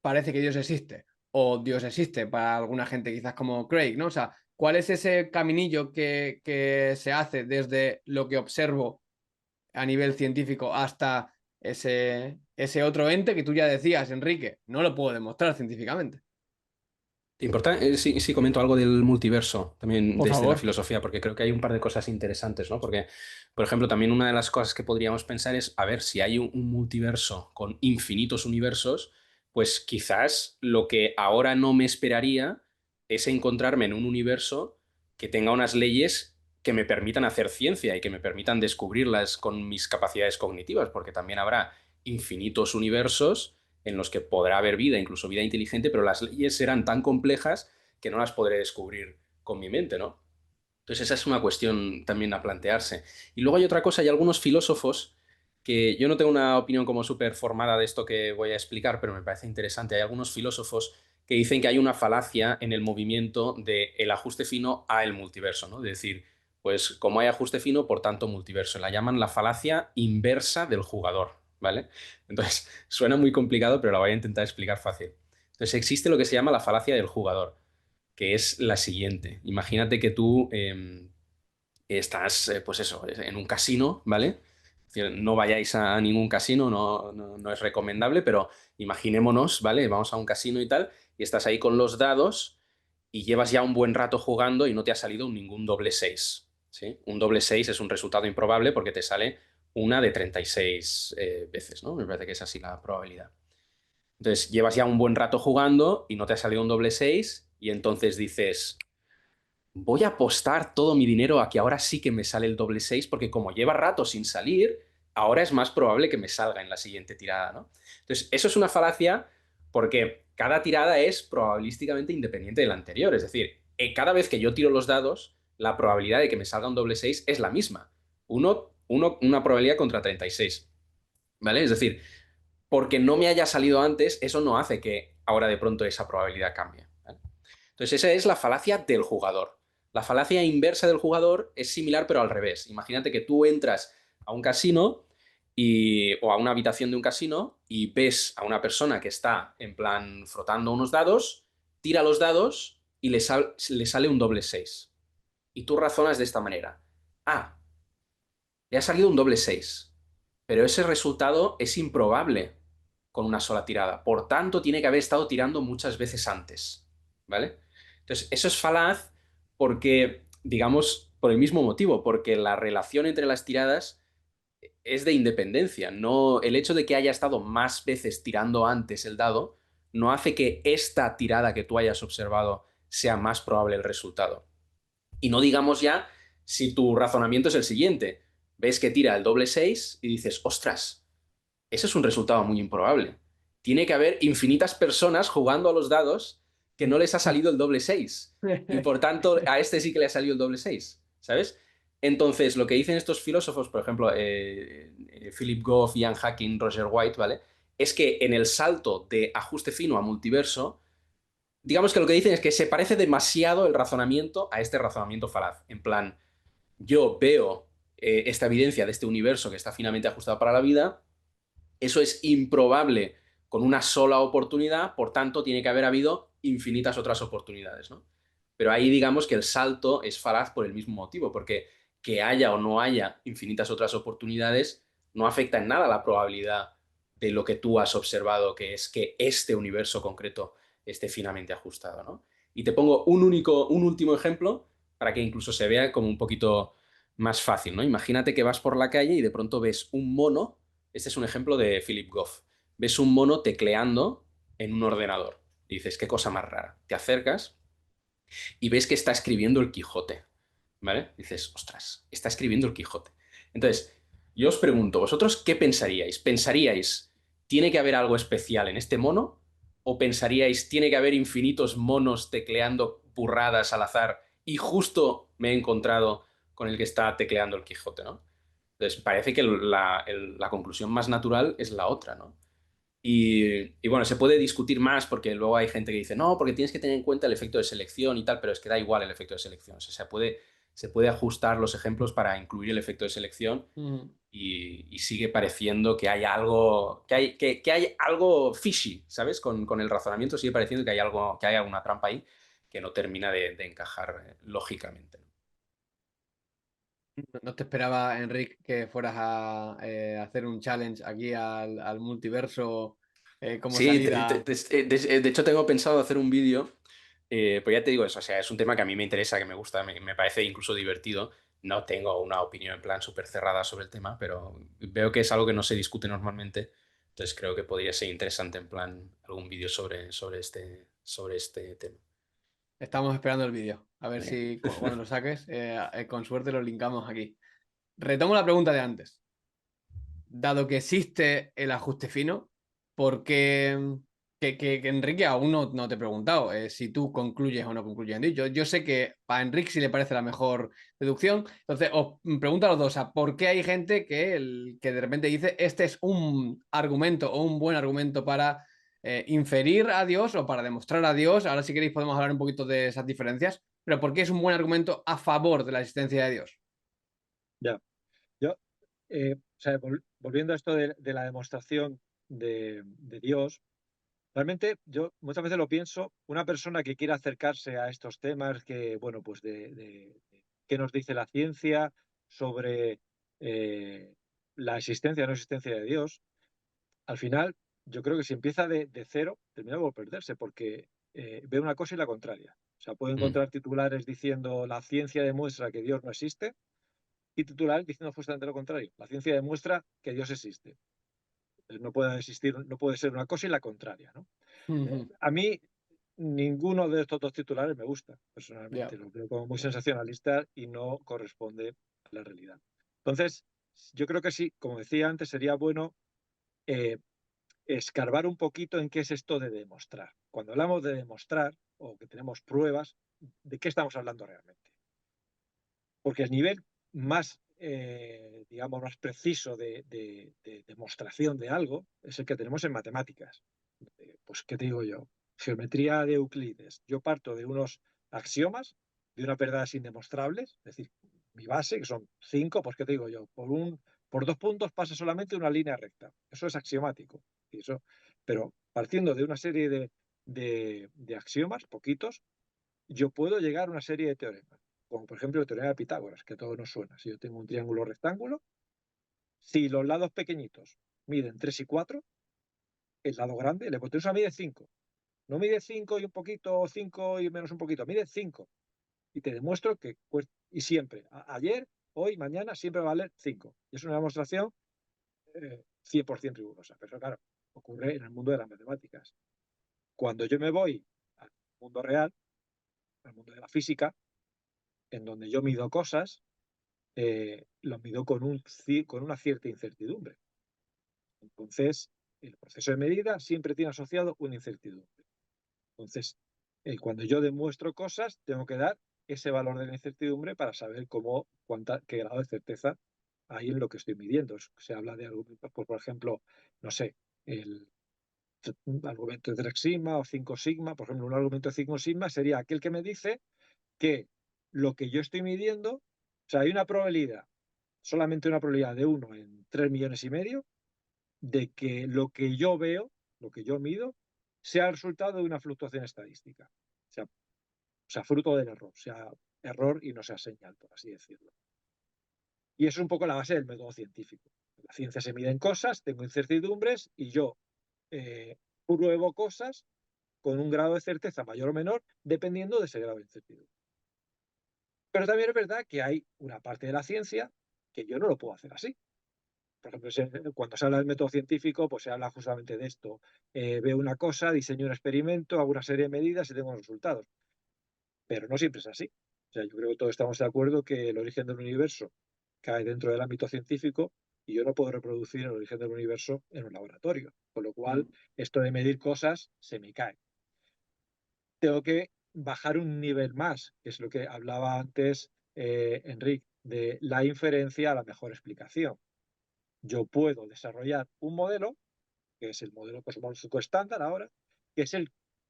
parece que Dios existe? O Dios existe para alguna gente quizás como Craig, ¿no? O sea, ¿cuál es ese caminillo que se hace desde lo que observo a nivel científico hasta ese otro ente que tú ya decías, Enrique? No lo puedo demostrar científicamente. Sí, sí, comento algo del multiverso, también Por desde la favor. filosofía, porque creo que hay un par de cosas interesantes, ¿no? Porque, por ejemplo, también una de las cosas que podríamos pensar es, a ver, si hay un multiverso con infinitos universos, pues quizás lo que ahora no me esperaría es encontrarme en un universo que tenga unas leyes que me permitan hacer ciencia y que me permitan descubrirlas con mis capacidades cognitivas, porque también habrá infinitos universos en los que podrá haber vida, incluso vida inteligente, pero las leyes serán tan complejas que no las podré descubrir con mi mente, ¿no? Entonces esa es una cuestión también a plantearse. Y luego hay otra cosa, hay algunos filósofos que yo no tengo una opinión como súper formada de esto que voy a explicar, pero me parece interesante. Hay algunos filósofos que dicen que hay una falacia en el movimiento del ajuste fino a el multiverso, ¿no? Es decir, pues como hay ajuste fino, por tanto multiverso. La llaman la falacia inversa del jugador, ¿vale? Entonces, suena muy complicado, pero la voy a intentar explicar fácil. Entonces, existe lo que se llama la falacia del jugador, que es la siguiente. Imagínate que tú estás, pues eso, en un casino, ¿vale? Es decir, no vayáis a ningún casino, no es recomendable, pero imaginémonos, ¿vale? Vamos a un casino y tal, y estás ahí con los dados y llevas ya un buen rato jugando y no te ha salido ningún doble 6, ¿sí? Un doble 6 es un resultado improbable porque te sale una de 36 veces, ¿no? Me parece que es así la probabilidad. Entonces, llevas ya un buen rato jugando y no te ha salido un doble 6 y entonces dices, voy a apostar todo mi dinero a que ahora sí que me sale el doble 6 porque como lleva rato sin salir, ahora es más probable que me salga en la siguiente tirada, ¿no? Entonces, eso es una falacia porque cada tirada es probabilísticamente independiente de la anterior. Es decir, cada vez que yo tiro los dados, la probabilidad de que me salga un doble 6 es la misma. Una probabilidad contra 36, ¿vale? Es decir, porque no me haya salido antes, eso no hace que ahora de pronto esa probabilidad cambie, ¿vale? Entonces, esa es la falacia del jugador. La falacia inversa del jugador es similar, pero al revés. Imagínate que tú entras a un casino o a una habitación de un casino y ves a una persona que está en plan frotando unos dados, tira los dados y le sale un doble 6. Y tú razonas de esta manera. Ah, le ha salido un doble 6, pero ese resultado es improbable con una sola tirada. Por tanto, tiene que haber estado tirando muchas veces antes, ¿vale? Entonces, eso es falaz porque, digamos, por el mismo motivo, porque la relación entre las tiradas es de independencia. No, el hecho de que haya estado más veces tirando antes el dado no hace que esta tirada que tú hayas observado sea más probable el resultado. Y no digamos ya si tu razonamiento es el siguiente. Ves que tira el doble 6 y dices, ostras, ese es un resultado muy improbable. Tiene que haber infinitas personas jugando a los dados que no les ha salido el doble 6. Y por tanto, a este sí que le ha salido el doble 6, ¿sabes? Entonces, lo que dicen estos filósofos, por ejemplo, Philip Goff, Ian Hacking, Roger White, ¿vale? Es que en el salto de ajuste fino a multiverso, digamos que lo que dicen es que se parece demasiado el razonamiento a este razonamiento falaz. En plan, yo veo esta evidencia de este universo que está finamente ajustado para la vida, eso es improbable con una sola oportunidad, por tanto, tiene que haber habido infinitas otras oportunidades, ¿no? Pero ahí digamos que el salto es falaz por el mismo motivo, porque que haya o no haya infinitas otras oportunidades no afecta en nada la probabilidad de lo que tú has observado, que es que este universo concreto esté finamente ajustado, ¿no? Y te pongo un último ejemplo para que incluso se vea como un poquito más fácil, ¿no? Imagínate que vas por la calle y de pronto ves un mono. Este es un ejemplo de Philip Goff. Ves un mono tecleando en un ordenador. Y dices, qué cosa más rara. Te acercas y ves que está escribiendo el Quijote, ¿vale? Dices, ostras, está escribiendo el Quijote. Entonces, yo os pregunto, ¿vosotros qué pensaríais? ¿Pensaríais, tiene que haber algo especial en este mono? ¿O pensaríais, tiene que haber infinitos monos tecleando burradas al azar y justo me he encontrado con el que está tecleando el Quijote, ¿no? Entonces, parece que la conclusión más natural es la otra, ¿no? Y bueno, se puede discutir más porque luego hay gente que dice, no, porque tienes que tener en cuenta el efecto de selección y tal, pero es que da igual el efecto de selección. O sea, se puede ajustar los ejemplos para incluir el efecto de selección Ujú. y sigue pareciendo que hay algo, que hay algo fishy, ¿sabes? Con el razonamiento sigue pareciendo que hay algo, que hay alguna trampa ahí que no termina de encajar lógicamente. No te esperaba, Enric, que fueras a hacer un challenge aquí al multiverso como Sí, salida. de hecho tengo pensado hacer un vídeo, pero ya te digo eso, o sea, es un tema que a mí me interesa, que me gusta, me parece incluso divertido. No tengo una opinión en plan súper cerrada sobre el tema, pero veo que es algo que no se discute normalmente, entonces creo que podría ser interesante en plan algún vídeo sobre este tema. Estamos esperando el vídeo. A ver Venga. si cuando lo saques, con suerte lo linkamos aquí. Retomo la pregunta de antes. Dado que existe el ajuste fino, ¿por qué que Enrique aún no te he preguntado si tú concluyes o no concluyes en ello? Yo sé que a Enrique sí le parece la mejor deducción, entonces os pregunto a los dos, o sea, ¿por qué hay gente que de repente dice este es un argumento o un buen argumento para inferir a Dios o para demostrar a Dios? Ahora si queréis podemos hablar un poquito de esas diferencias, pero ¿por qué es un buen argumento a favor de la existencia de Dios? Ya. Yo, o sea, volviendo a esto de la demostración de Dios, realmente yo muchas veces lo pienso, una persona que quiera acercarse a estos temas, que, bueno, pues de qué nos dice la ciencia sobre eh, la existencia o no existencia de Dios, al final yo creo que si empieza de cero, termina por perderse, porque ve una cosa y la contraria. O sea, puede Mm, encontrar titulares diciendo la ciencia demuestra que Dios no existe y titulares diciendo justamente lo contrario. La ciencia demuestra que Dios existe. No puede existir, no puede ser una cosa y la contraria, ¿no? A mí ninguno de estos dos titulares me gusta, Ya. personalmente. Lo veo como muy sensacionalista y no corresponde a la realidad. Entonces, yo creo que sí, como decía antes, sería bueno eh, escarbar un poquito en qué es esto de demostrar. Cuando hablamos de demostrar o que tenemos pruebas, ¿de qué estamos hablando realmente? Porque el nivel más, digamos, más preciso de demostración de algo es el que tenemos en matemáticas. Pues, ¿qué te digo yo? Geometría de Euclides. Yo parto de unos axiomas, de unas verdades indemostrables, es decir, mi base, que son 5, pues, ¿qué te digo yo? Por 2 puntos pasa solamente una línea recta. Eso es axiomático. Y eso, pero partiendo de una serie de axiomas, poquitos, yo puedo llegar a una serie de teoremas, como por ejemplo el teorema de Pitágoras, que a todos nos suena. Si yo tengo un triángulo rectángulo, si los lados pequeñitos miden 3 y 4, el lado grande, la hipotenusa mide 5. No mide 5 y un poquito, o 5 y menos un poquito, mide 5. Y te demuestro que, pues, y siempre, ayer, hoy, mañana, siempre va a valer 5. Y es una demostración 100% rigurosa. Pero claro, ocurre en el mundo de las matemáticas. Cuando yo me voy al mundo real, al mundo de la física, en donde yo mido cosas, lo mido con una cierta incertidumbre. Entonces, el proceso de medida siempre tiene asociado una incertidumbre. Entonces, cuando yo demuestro cosas, tengo que dar ese valor de la incertidumbre para saber qué grado de certeza hay en lo que estoy midiendo. Se habla de argumentos, por ejemplo, no sé, el argumento de 3 sigma o 5 sigma. Por ejemplo, un argumento de 5 sigma sería aquel que me dice que lo que yo estoy midiendo, o sea, hay una probabilidad, solamente una probabilidad de 1 en 3,5 millones de que lo que yo veo, lo que yo mido, sea el resultado de una fluctuación estadística. O sea, fruto del error, sea error y no sea señal, por así decirlo. Y eso es un poco la base del método científico. En la ciencia se miden cosas, tengo incertidumbres y yo eh, pruebo cosas con un grado de certeza mayor o menor, dependiendo de ese grado de incertidumbre. Pero también es verdad que hay una parte de la ciencia que yo no lo puedo hacer así. Por ejemplo, cuando se habla del método científico, pues se habla justamente de esto. Veo una cosa, diseño un experimento, hago una serie de medidas y tengo los resultados. Pero no siempre es así. O sea, yo creo que todos estamos de acuerdo que el origen del universo cae dentro del ámbito científico y yo no puedo reproducir el origen del universo en un laboratorio. Con lo cual, esto de medir cosas se me cae. Tengo que bajar un nivel más, que es lo que hablaba antes Enrique, de la inferencia a la mejor explicación. Yo puedo desarrollar un modelo que es el modelo cosmológico estándar ahora, que es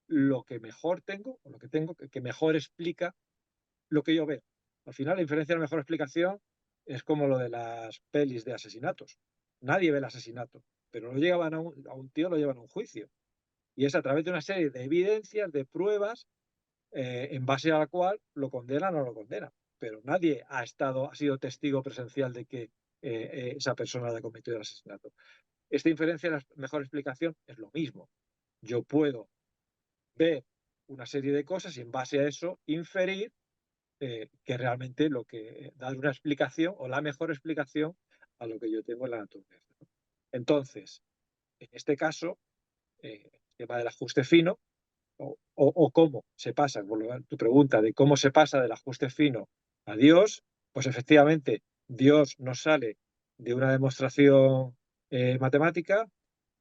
lo que mejor tengo, o lo que tengo, que mejor explica lo que yo veo. Al final, la inferencia de la mejor explicación es como lo de las pelis de asesinatos. Nadie ve el asesinato, pero lo llevan a un tío, lo llevan a un juicio. Y es a través de una serie de evidencias, de pruebas, en base a la cual lo condenan o no lo condenan. Pero nadie ha sido testigo presencial de que esa persona haya cometido el asesinato. Esta inferencia de la mejor explicación es lo mismo. Yo puedo ver una serie de cosas y en base a eso inferir que realmente lo que dar una explicación o la mejor explicación a lo que yo tengo en la naturaleza. Entonces, en este caso, el tema del ajuste fino o cómo se pasa, por tu pregunta de cómo se pasa del ajuste fino a Dios, pues efectivamente Dios nos sale de una demostración matemática,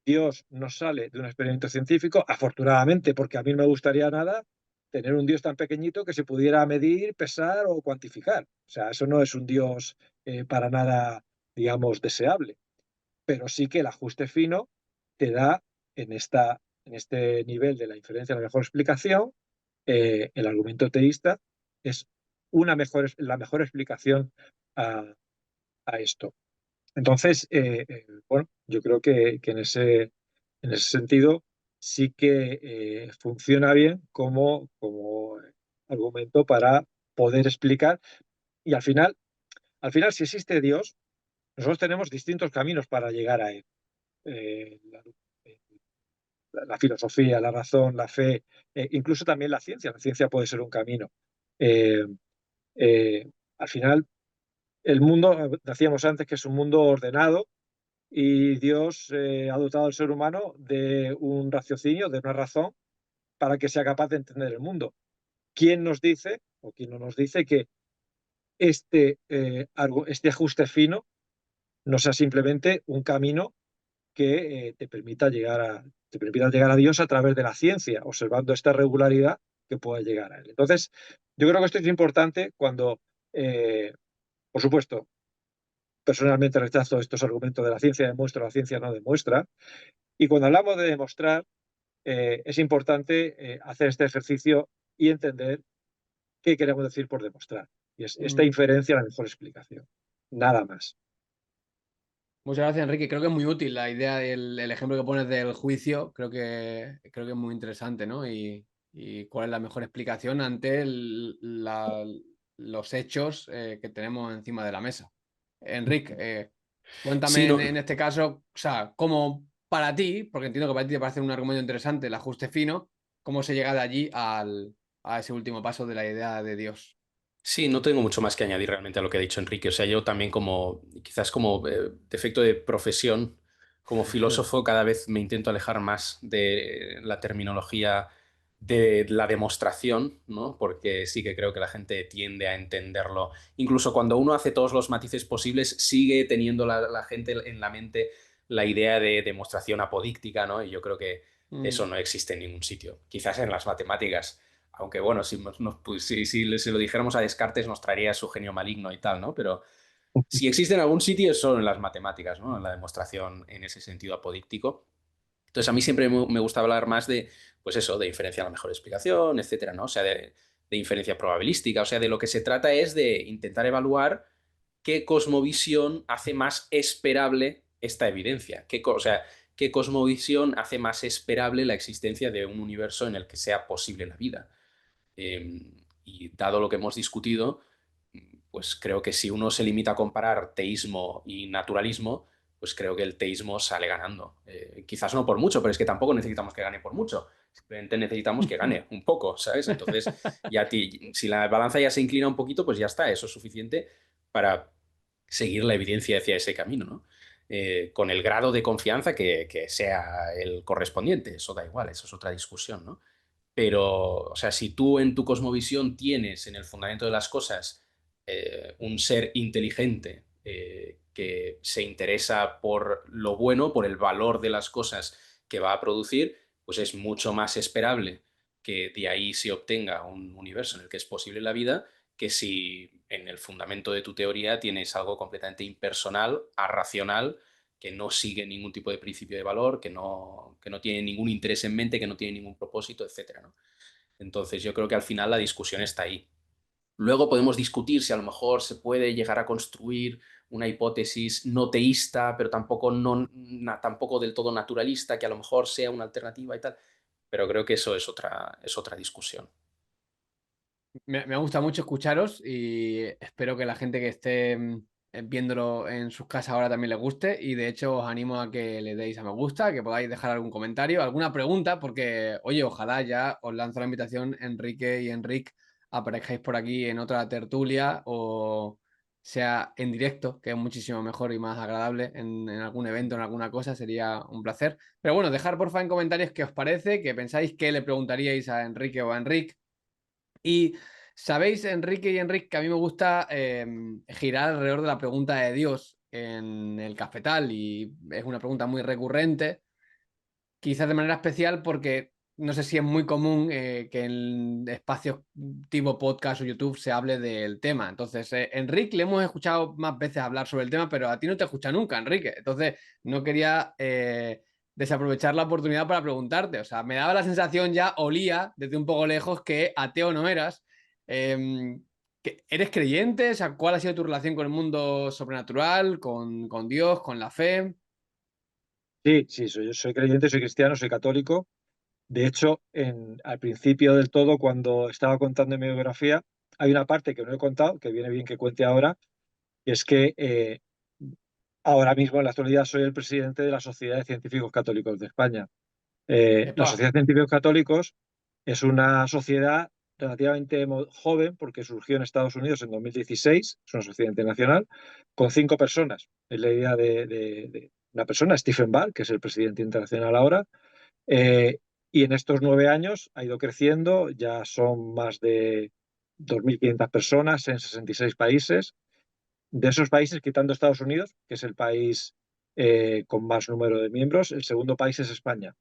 Dios nos sale de un experimento científico, afortunadamente, porque a mí no me gustaría nada tener un Dios tan pequeñito que se pudiera medir, pesar o cuantificar. O sea, eso no es un Dios para nada, digamos, deseable. Pero sí que el ajuste fino te da en este nivel de la inferencia la mejor explicación. El argumento teísta es la mejor explicación a, a esto. Entonces, bueno, yo creo que en ese sentido sí que funciona bien como argumento para poder explicar. Y al final, si existe Dios, nosotros tenemos distintos caminos para llegar a él. Eh, la, eh, la filosofía, la razón, la fe, incluso también la ciencia. La ciencia puede ser un camino. Eh, Al final, el mundo, decíamos antes que es un mundo ordenado, y Dios ha dotado al ser humano de un raciocinio, de una razón, para que sea capaz de entender el mundo. ¿Quién nos dice, o quién no nos dice, que este ajuste fino no sea simplemente un camino que te permita llegar a Dios a través de la ciencia, observando esta regularidad que pueda llegar a él? Entonces, yo creo que esto es importante cuando, eh, por supuesto, personalmente rechazo estos argumentos de la ciencia demuestra, la ciencia no demuestra. Y cuando hablamos de demostrar, es importante hacer este ejercicio y entender qué queremos decir por demostrar. Y es esta Mm. inferencia la mejor explicación. Nada más. Muchas gracias, Enrique. Creo que es muy útil la idea del el ejemplo que pones del juicio. Creo que es muy interesante, ¿no? Y cuál es la mejor explicación ante los hechos que tenemos encima de la mesa. Enrique, Sí, cuéntame no, en este caso, o sea, cómo para ti, porque entiendo que para ti te parece un argumento interesante el ajuste fino, cómo se llega de allí a ese último paso de la idea de Dios. sí, no tengo mucho más que añadir realmente a lo que ha dicho Enrique. O sea, yo también quizás como defecto de profesión, como filósofo, cada vez me intento alejar más de la terminología de la demostración, ¿no? Porque sí que creo que la gente tiende a entenderlo. Incluso cuando uno hace todos los matices posibles, sigue teniendo la gente en la mente la idea de demostración apodíctica, ¿no? Y yo creo que eso Mm. no existe en ningún sitio. Quizás en las matemáticas, aunque bueno, si lo dijéramos a Descartes nos traería su genio maligno y tal, ¿no? Pero si existe en algún sitio es solo en las matemáticas, ¿no? En la demostración en ese sentido apodíctico. Entonces a mí siempre me gusta hablar más de, pues eso, de inferencia a la mejor explicación, etcétera, ¿no? O sea, de inferencia probabilística. O sea, de lo que se trata es de intentar evaluar qué cosmovisión hace más esperable esta evidencia. O sea, qué cosmovisión hace más esperable la existencia de un universo en el que sea posible la vida. Y dado lo que hemos discutido, pues creo que si uno se limita a comparar teísmo y naturalismo, pues creo que el teísmo sale ganando. Quizás no por mucho, pero es que tampoco necesitamos que gane por mucho. Simplemente necesitamos que gane un poco, ¿sabes? Entonces, si la balanza ya se inclina un poquito, pues ya está, eso es suficiente para seguir la evidencia hacia ese camino, ¿no? Con el grado de confianza que sea el correspondiente, eso da igual, eso es otra discusión, ¿no? Pero, o sea, si tú en tu cosmovisión tienes en el fundamento de las cosas un ser inteligente que se interesa por lo bueno, por el valor de las cosas que va a producir, pues es mucho más esperable que de ahí se obtenga un universo en el que es posible la vida, que si en el fundamento de tu teoría tienes algo completamente impersonal, arracional que no sigue ningún tipo de principio de valor, que no tiene ningún interés en mente, que no tiene ningún propósito, etcétera, ¿no? Entonces yo creo que al final la discusión está ahí. Luego podemos discutir si a lo mejor se puede llegar a construir una hipótesis no teísta, pero tampoco, tampoco del todo naturalista, que a lo mejor sea una alternativa y tal. Pero creo que eso es otra discusión. Me gusta mucho escucharos y espero que la gente que esté viéndolo en sus casas ahora también les guste. Y de hecho os animo a que le deis a me gusta, que podáis dejar algún comentario, alguna pregunta, porque oye, ojalá ya os lanzo la invitación, Enrique y Enric, aparezcáis por aquí en otra tertulia o sea en directo, que es muchísimo mejor y más agradable en algún evento, en alguna cosa, sería un placer. Pero bueno, dejar porfa en comentarios qué os parece, qué pensáis, qué le preguntaríais a Enrique o a Enric. Y sabéis, Enrique y Enrique, que a mí me gusta girar alrededor de la pregunta de Dios en el cafetal y es una pregunta muy recurrente, quizás de manera especial porque no sé si es muy común que en espacios tipo podcast o YouTube se hable del tema. Entonces, Enrique le hemos escuchado más veces hablar sobre el tema, pero a ti no te escucha nunca, Enrique. Entonces, no quería desaprovechar la oportunidad para preguntarte. O sea, me daba la sensación ya, olía desde un poco lejos que ateo no eras. Eh, ¿Eres creyente? O sea, ¿cuál ha sido tu relación con el mundo sobrenatural, con Dios, con la fe? Sí, sí, soy creyente, soy cristiano, soy católico. De hecho, al principio del todo, cuando estaba contando mi biografía, hay una parte que no he contado, que viene bien que cuente ahora, y es que ahora mismo, en la actualidad, soy el presidente de la Sociedad de Científicos Católicos de España. La Epa, Sociedad de Científicos Católicos es una sociedad relativamente joven, porque surgió en Estados Unidos en 2016, es una sociedad internacional, con 5 personas. Es la idea de una persona, Stephen Ball, que es el presidente internacional ahora, eh, y en estos 9 años ha ido creciendo, ya son más de 2.500 personas en 66 países. De esos países, quitando Estados Unidos, que es el país con más número de miembros, el segundo país es España.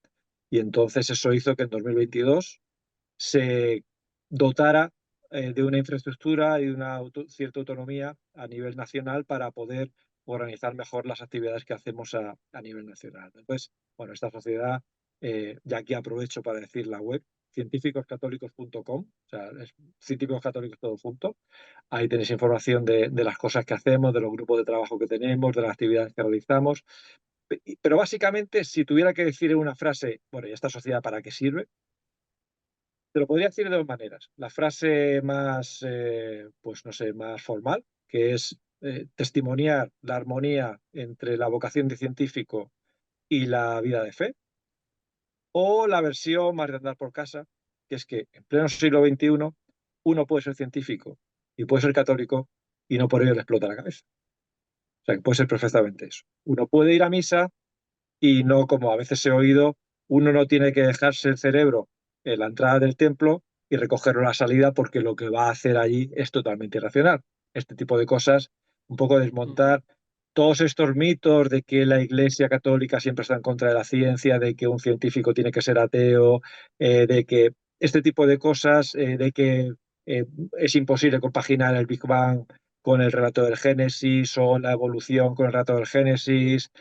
Y entonces eso hizo que en 2022 se dotara de una infraestructura y de una cierta autonomía a nivel nacional para poder organizar mejor las actividades que hacemos a nivel nacional. Entonces, bueno, esta sociedad, ya aquí aprovecho para decir la web, científicoscatólicos.com, o sea, es científicos católicos todo junto. Ahí tenéis información de las cosas que hacemos, de los grupos de trabajo que tenemos, de las actividades que realizamos. Pero básicamente, si tuviera que decir en una frase, bueno, ¿y esta sociedad para qué sirve? Te lo podría decir de dos maneras. La frase más, pues no sé, más formal, que es testimoniar la armonía entre la vocación de científico y la vida de fe. O la versión más de andar por casa, que es que en pleno siglo XXI uno puede ser científico y puede ser católico y no por ello le explota la cabeza. O sea, que puede ser perfectamente eso. Uno puede ir a misa y no, como a veces he oído, uno no tiene que dejarse el cerebro en la entrada del templo y recogerlo a la salida porque lo que va a hacer allí es totalmente irracional. Este tipo de cosas, un poco ujú. desmontar todos estos mitos de que la Iglesia Católica siempre está en contra de la ciencia, de que un científico tiene que ser ateo, de que este tipo de cosas, de que eh, es imposible compaginar el Big Bang con el relato del Génesis o la evolución con el relato del Génesis,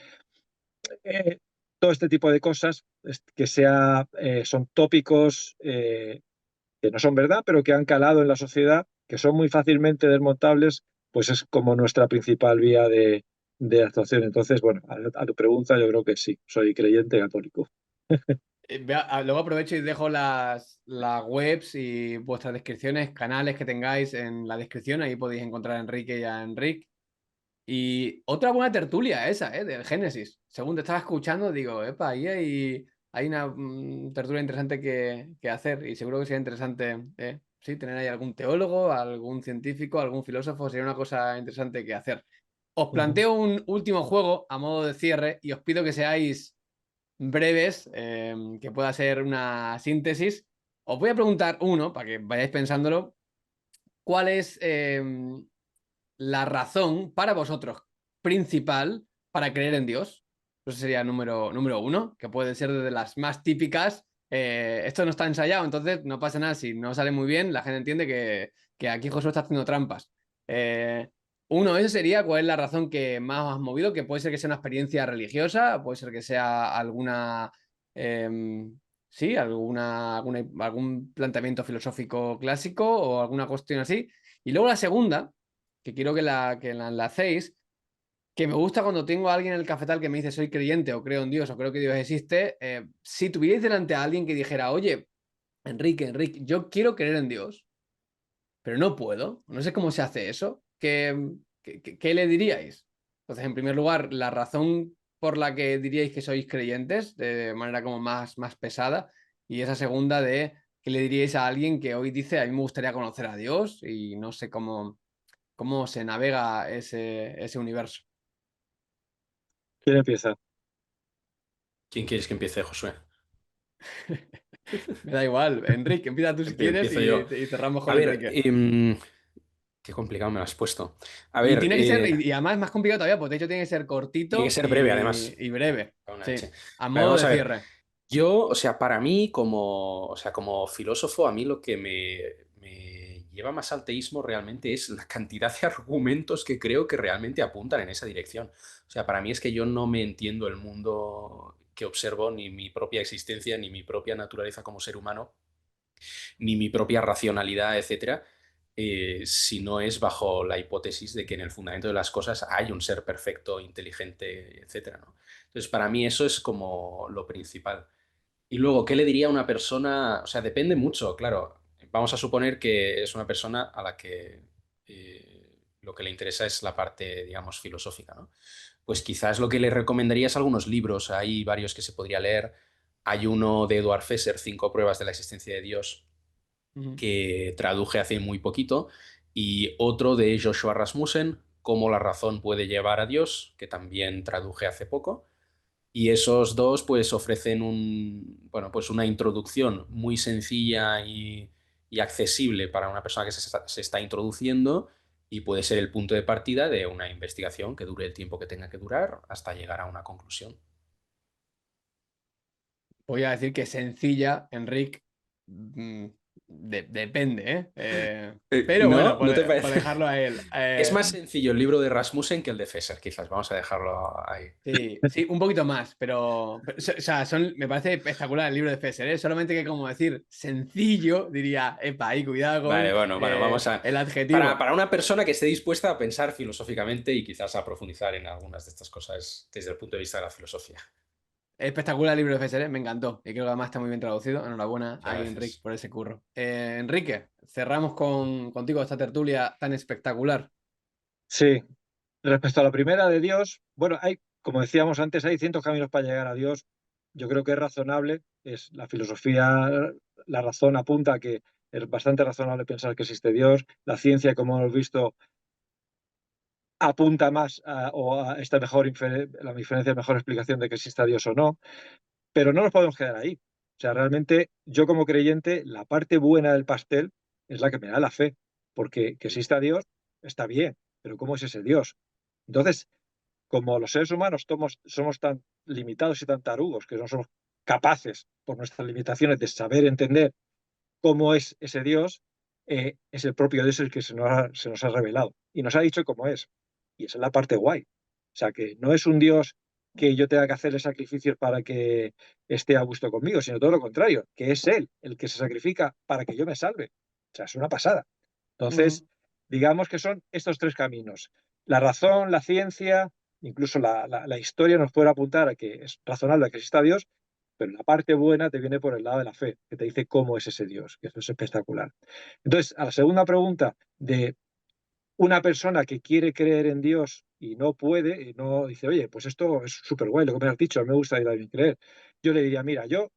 eh, todo este tipo de cosas que son tópicos que no son verdad, pero que han calado en la sociedad, que son muy fácilmente desmontables, pues es como nuestra principal vía de actuación. Entonces, bueno, a tu pregunta yo creo que sí, soy creyente católico. Luego aprovecho y dejo las webs y vuestras descripciones, canales que tengáis en la descripción. Ahí podéis encontrar a Enrique y a Enric. Y otra buena tertulia esa, del Génesis. Según te estaba escuchando, digo, epa, ahí hay una tertulia interesante que hacer. Y seguro que sería interesante, sí, tener ahí algún teólogo, algún científico, algún filósofo. Sería una cosa interesante que hacer. Os Ujú. planteo un último juego a modo de cierre y os pido que seáis breves, que pueda ser una síntesis. Os voy a preguntar uno, para que vayáis pensándolo. ¿Cuál es la razón para vosotros principal para creer en Dios? Eso sería número uno, que puede ser de las más típicas. Esto no está ensayado, entonces no pasa nada. Si no sale muy bien, la gente entiende que aquí Josué está haciendo trampas. Eh, Uno, ese sería cuál es la razón que más has movido, que puede ser que sea una experiencia religiosa, puede ser que sea alguna, sí, algún planteamiento filosófico clásico o alguna cuestión así. Y luego la segunda, que quiero que la enlacéis, que me gusta cuando tengo a alguien en el cafetal que me dice soy creyente o creo en Dios o creo que Dios existe, si tuvierais delante a alguien que dijera, oye, Enrique, yo quiero creer en Dios, pero no puedo, no sé cómo se hace eso, ¿qué le diríais? Entonces, en primer lugar, la razón por la que diríais que sois creyentes, de manera como más pesada, y esa segunda de qué le diríais a alguien que hoy dice, a mí me gustaría conocer a Dios y no sé cómo se navega ese universo. ¿Quién empieza? ¿Quién quieres que empiece, Josué? Me da igual, Enrique, empieza tú si quieres Empiezo yo. y cerramos A con ver, Enrique. qué complicado me lo has puesto. A Y ver, tiene que ser, y además es más complicado todavía, porque de hecho tiene que ser tiene que cortito ser breve, además. y breve. Cago en la Sí, leche. a Vale, modo vamos de a ver. cierre. Yo, o sea, para mí, como filósofo, a mí lo que me lleva más al teísmo realmente es la cantidad de argumentos que creo que realmente apuntan en esa dirección. O sea, para mí es que yo no me entiendo el mundo que observo, ni mi propia existencia, ni mi propia naturaleza como ser humano, ni mi propia racionalidad, etcétera, si no es bajo la hipótesis de que en el fundamento de las cosas hay un ser perfecto, inteligente, etcétera, ¿no? Entonces, para mí eso es como lo principal. Y luego, ¿qué le diría a una persona? O sea, depende mucho, claro. Vamos a suponer que es una persona a la que lo que le interesa es la parte, digamos, filosófica, ¿no? Pues quizás lo que le recomendaría es algunos libros. Hay varios que se podría leer. Hay uno de Eduard Fesser, Cinco pruebas de la existencia de Dios, Ujú. que traduje hace muy poquito, y otro de Joshua Rasmussen, Cómo la razón puede llevar a Dios, que también traduje hace poco. Y esos dos pues ofrecen bueno, pues una introducción muy sencilla y accesible para una persona que se está introduciendo, y puede ser el punto de partida de una investigación que dure el tiempo que tenga que durar hasta llegar a una conclusión. Voy a decir que sencilla, Enrique, depende, ¿eh? Pero bueno, ¿No? ¿No te por parece? dejarlo a él. Es más sencillo el libro de Rasmussen que el de Fesser, quizás. Vamos a dejarlo ahí. Sí, un poquito más, pero, o sea, me parece espectacular el libro de Fesser, ¿eh? Solamente que como decir sencillo, diría, epa, ahí cuidado con Vale, bueno, vamos a... el adjetivo. Para una persona que esté dispuesta a pensar filosóficamente y quizás a profundizar en algunas de estas cosas desde el punto de vista de la filosofía. Espectacular el libro de Fesser, ¿eh? Me encantó. Y creo que además está muy bien traducido. Enhorabuena Muchas ahí, Enrique, gracias. por ese curro. Enrique, cerramos contigo esta tertulia tan espectacular. Sí, respecto a la primera de Dios, bueno, como decíamos antes, hay cientos caminos para llegar a Dios. Yo creo que es razonable, es la filosofía, la razón apunta a que es bastante razonable pensar que existe Dios. La ciencia, como hemos visto, apunta más a esta la diferencia, mejor explicación de que exista Dios o no, pero no nos podemos quedar ahí. O sea, realmente yo como creyente, la parte buena del pastel es la que me da la fe, porque que exista Dios está bien, pero ¿cómo es ese Dios? Entonces, como los seres humanos somos tan limitados y tan tarugos que no somos capaces, por nuestras limitaciones, de saber entender cómo es ese Dios, es el propio Dios el que se nos ha revelado y nos ha dicho cómo es. Y esa es la parte guay. O sea, que no es un Dios que yo tenga que hacerle sacrificios para que esté a gusto conmigo, sino todo lo contrario, que es Él el que se sacrifica para que yo me salve. O sea, es una pasada. Entonces, Ujú. digamos que son estos tres caminos. La razón, la ciencia, incluso la historia nos puede apuntar a que es razonable que exista Dios, pero la parte buena te viene por el lado de la fe, que te dice cómo es ese Dios, que eso es espectacular. Entonces, a la segunda pregunta de una persona que quiere creer en Dios y no puede, y no dice, oye, pues esto es súper guay, lo que me has dicho, me gusta ir a creer. Yo le diría, mira, yo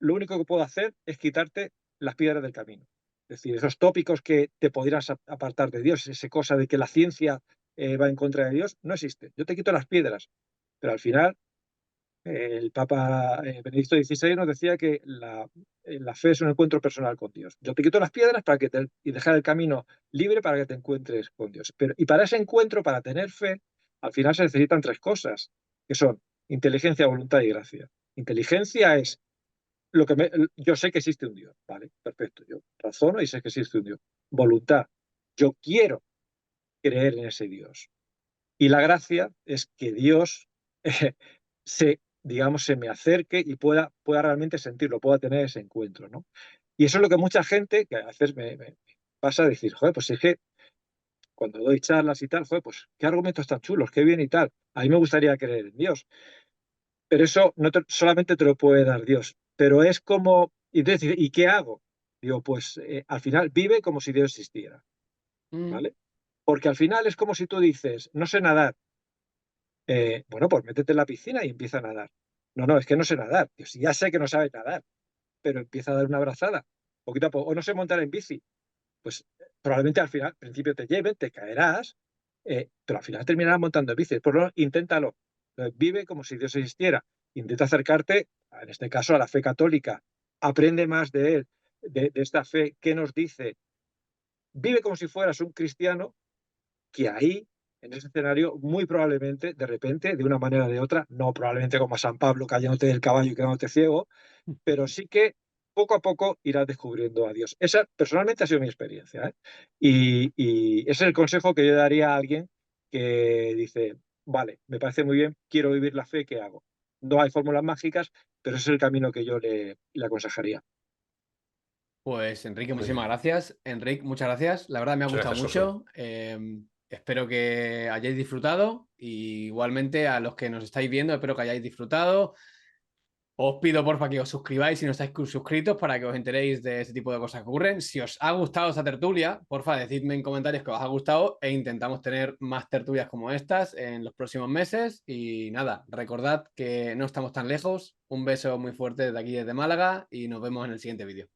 lo único que puedo hacer es quitarte las piedras del camino. Es decir, esos tópicos que te podrías apartar de Dios, esa cosa de que la ciencia va en contra de Dios, no existe. Yo te quito las piedras, pero al final el Papa Benedicto XVI nos decía que la fe es un encuentro personal con Dios. Yo te quito las piedras y dejar el camino libre para que te encuentres con Dios. Y para ese encuentro, para tener fe, al final se necesitan tres cosas, que son inteligencia, voluntad y gracia. Inteligencia es yo sé que existe un Dios, ¿vale? Perfecto, yo razono y sé que existe un Dios. Voluntad, yo quiero creer en ese Dios. Y la gracia es que Dios digamos, se me acerque y pueda realmente sentirlo, pueda tener ese encuentro, ¿no? Y eso es lo que mucha gente, que a veces me pasa a decir, joder, pues es que cuando doy charlas y tal, joder, pues qué argumentos tan chulos, qué bien y tal. A mí me gustaría creer en Dios, pero eso no solamente te lo puede dar Dios. Pero es como, y entonces, ¿y qué hago? Digo, pues al final vive como si Dios existiera, Mm. ¿vale? Porque al final es como si tú dices, no sé nadar. Bueno, pues métete en la piscina y empieza a nadar. No, no, es que no sé nadar. Dios, ya sé que no sabes nadar, pero empieza a dar una abrazada, poquito a poco. O no sé montar en bici. Pues probablemente al final, al principio te lleven, te caerás, pero al final terminarás montando en bici. Por lo menos inténtalo. Vive como si Dios existiera. Intenta acercarte, en este caso, a la fe católica. Aprende más de él, de esta fe. ¿Qué nos dice? Vive como si fueras un cristiano, que ahí, en ese escenario, muy probablemente, de repente, de una manera o de otra, no probablemente como a San Pablo cayéndote del caballo y quedándote ciego, pero sí que poco a poco irás descubriendo a Dios. Esa personalmente ha sido mi experiencia, ¿eh? Y ese es el consejo que yo daría a alguien que dice, vale, me parece muy bien, quiero vivir la fe, ¿qué hago? No hay fórmulas mágicas, pero ese es el camino que yo le aconsejaría. Pues Enrique, Muy muchísimas bien. gracias. Enrique, muchas gracias. La verdad me ha Muchas gustado gracias, Josué. mucho. Espero que hayáis disfrutado. Y igualmente a los que nos estáis viendo, espero que hayáis disfrutado. Os pido porfa que os suscribáis si no estáis suscritos para que os enteréis de ese tipo de cosas que ocurren. Si os ha gustado esta tertulia, porfa, decidme en comentarios que os ha gustado e intentamos tener más tertulias como estas en los próximos meses. Y nada, recordad que no estamos tan lejos. Un beso muy fuerte desde aquí, desde Málaga, y nos vemos en el siguiente vídeo.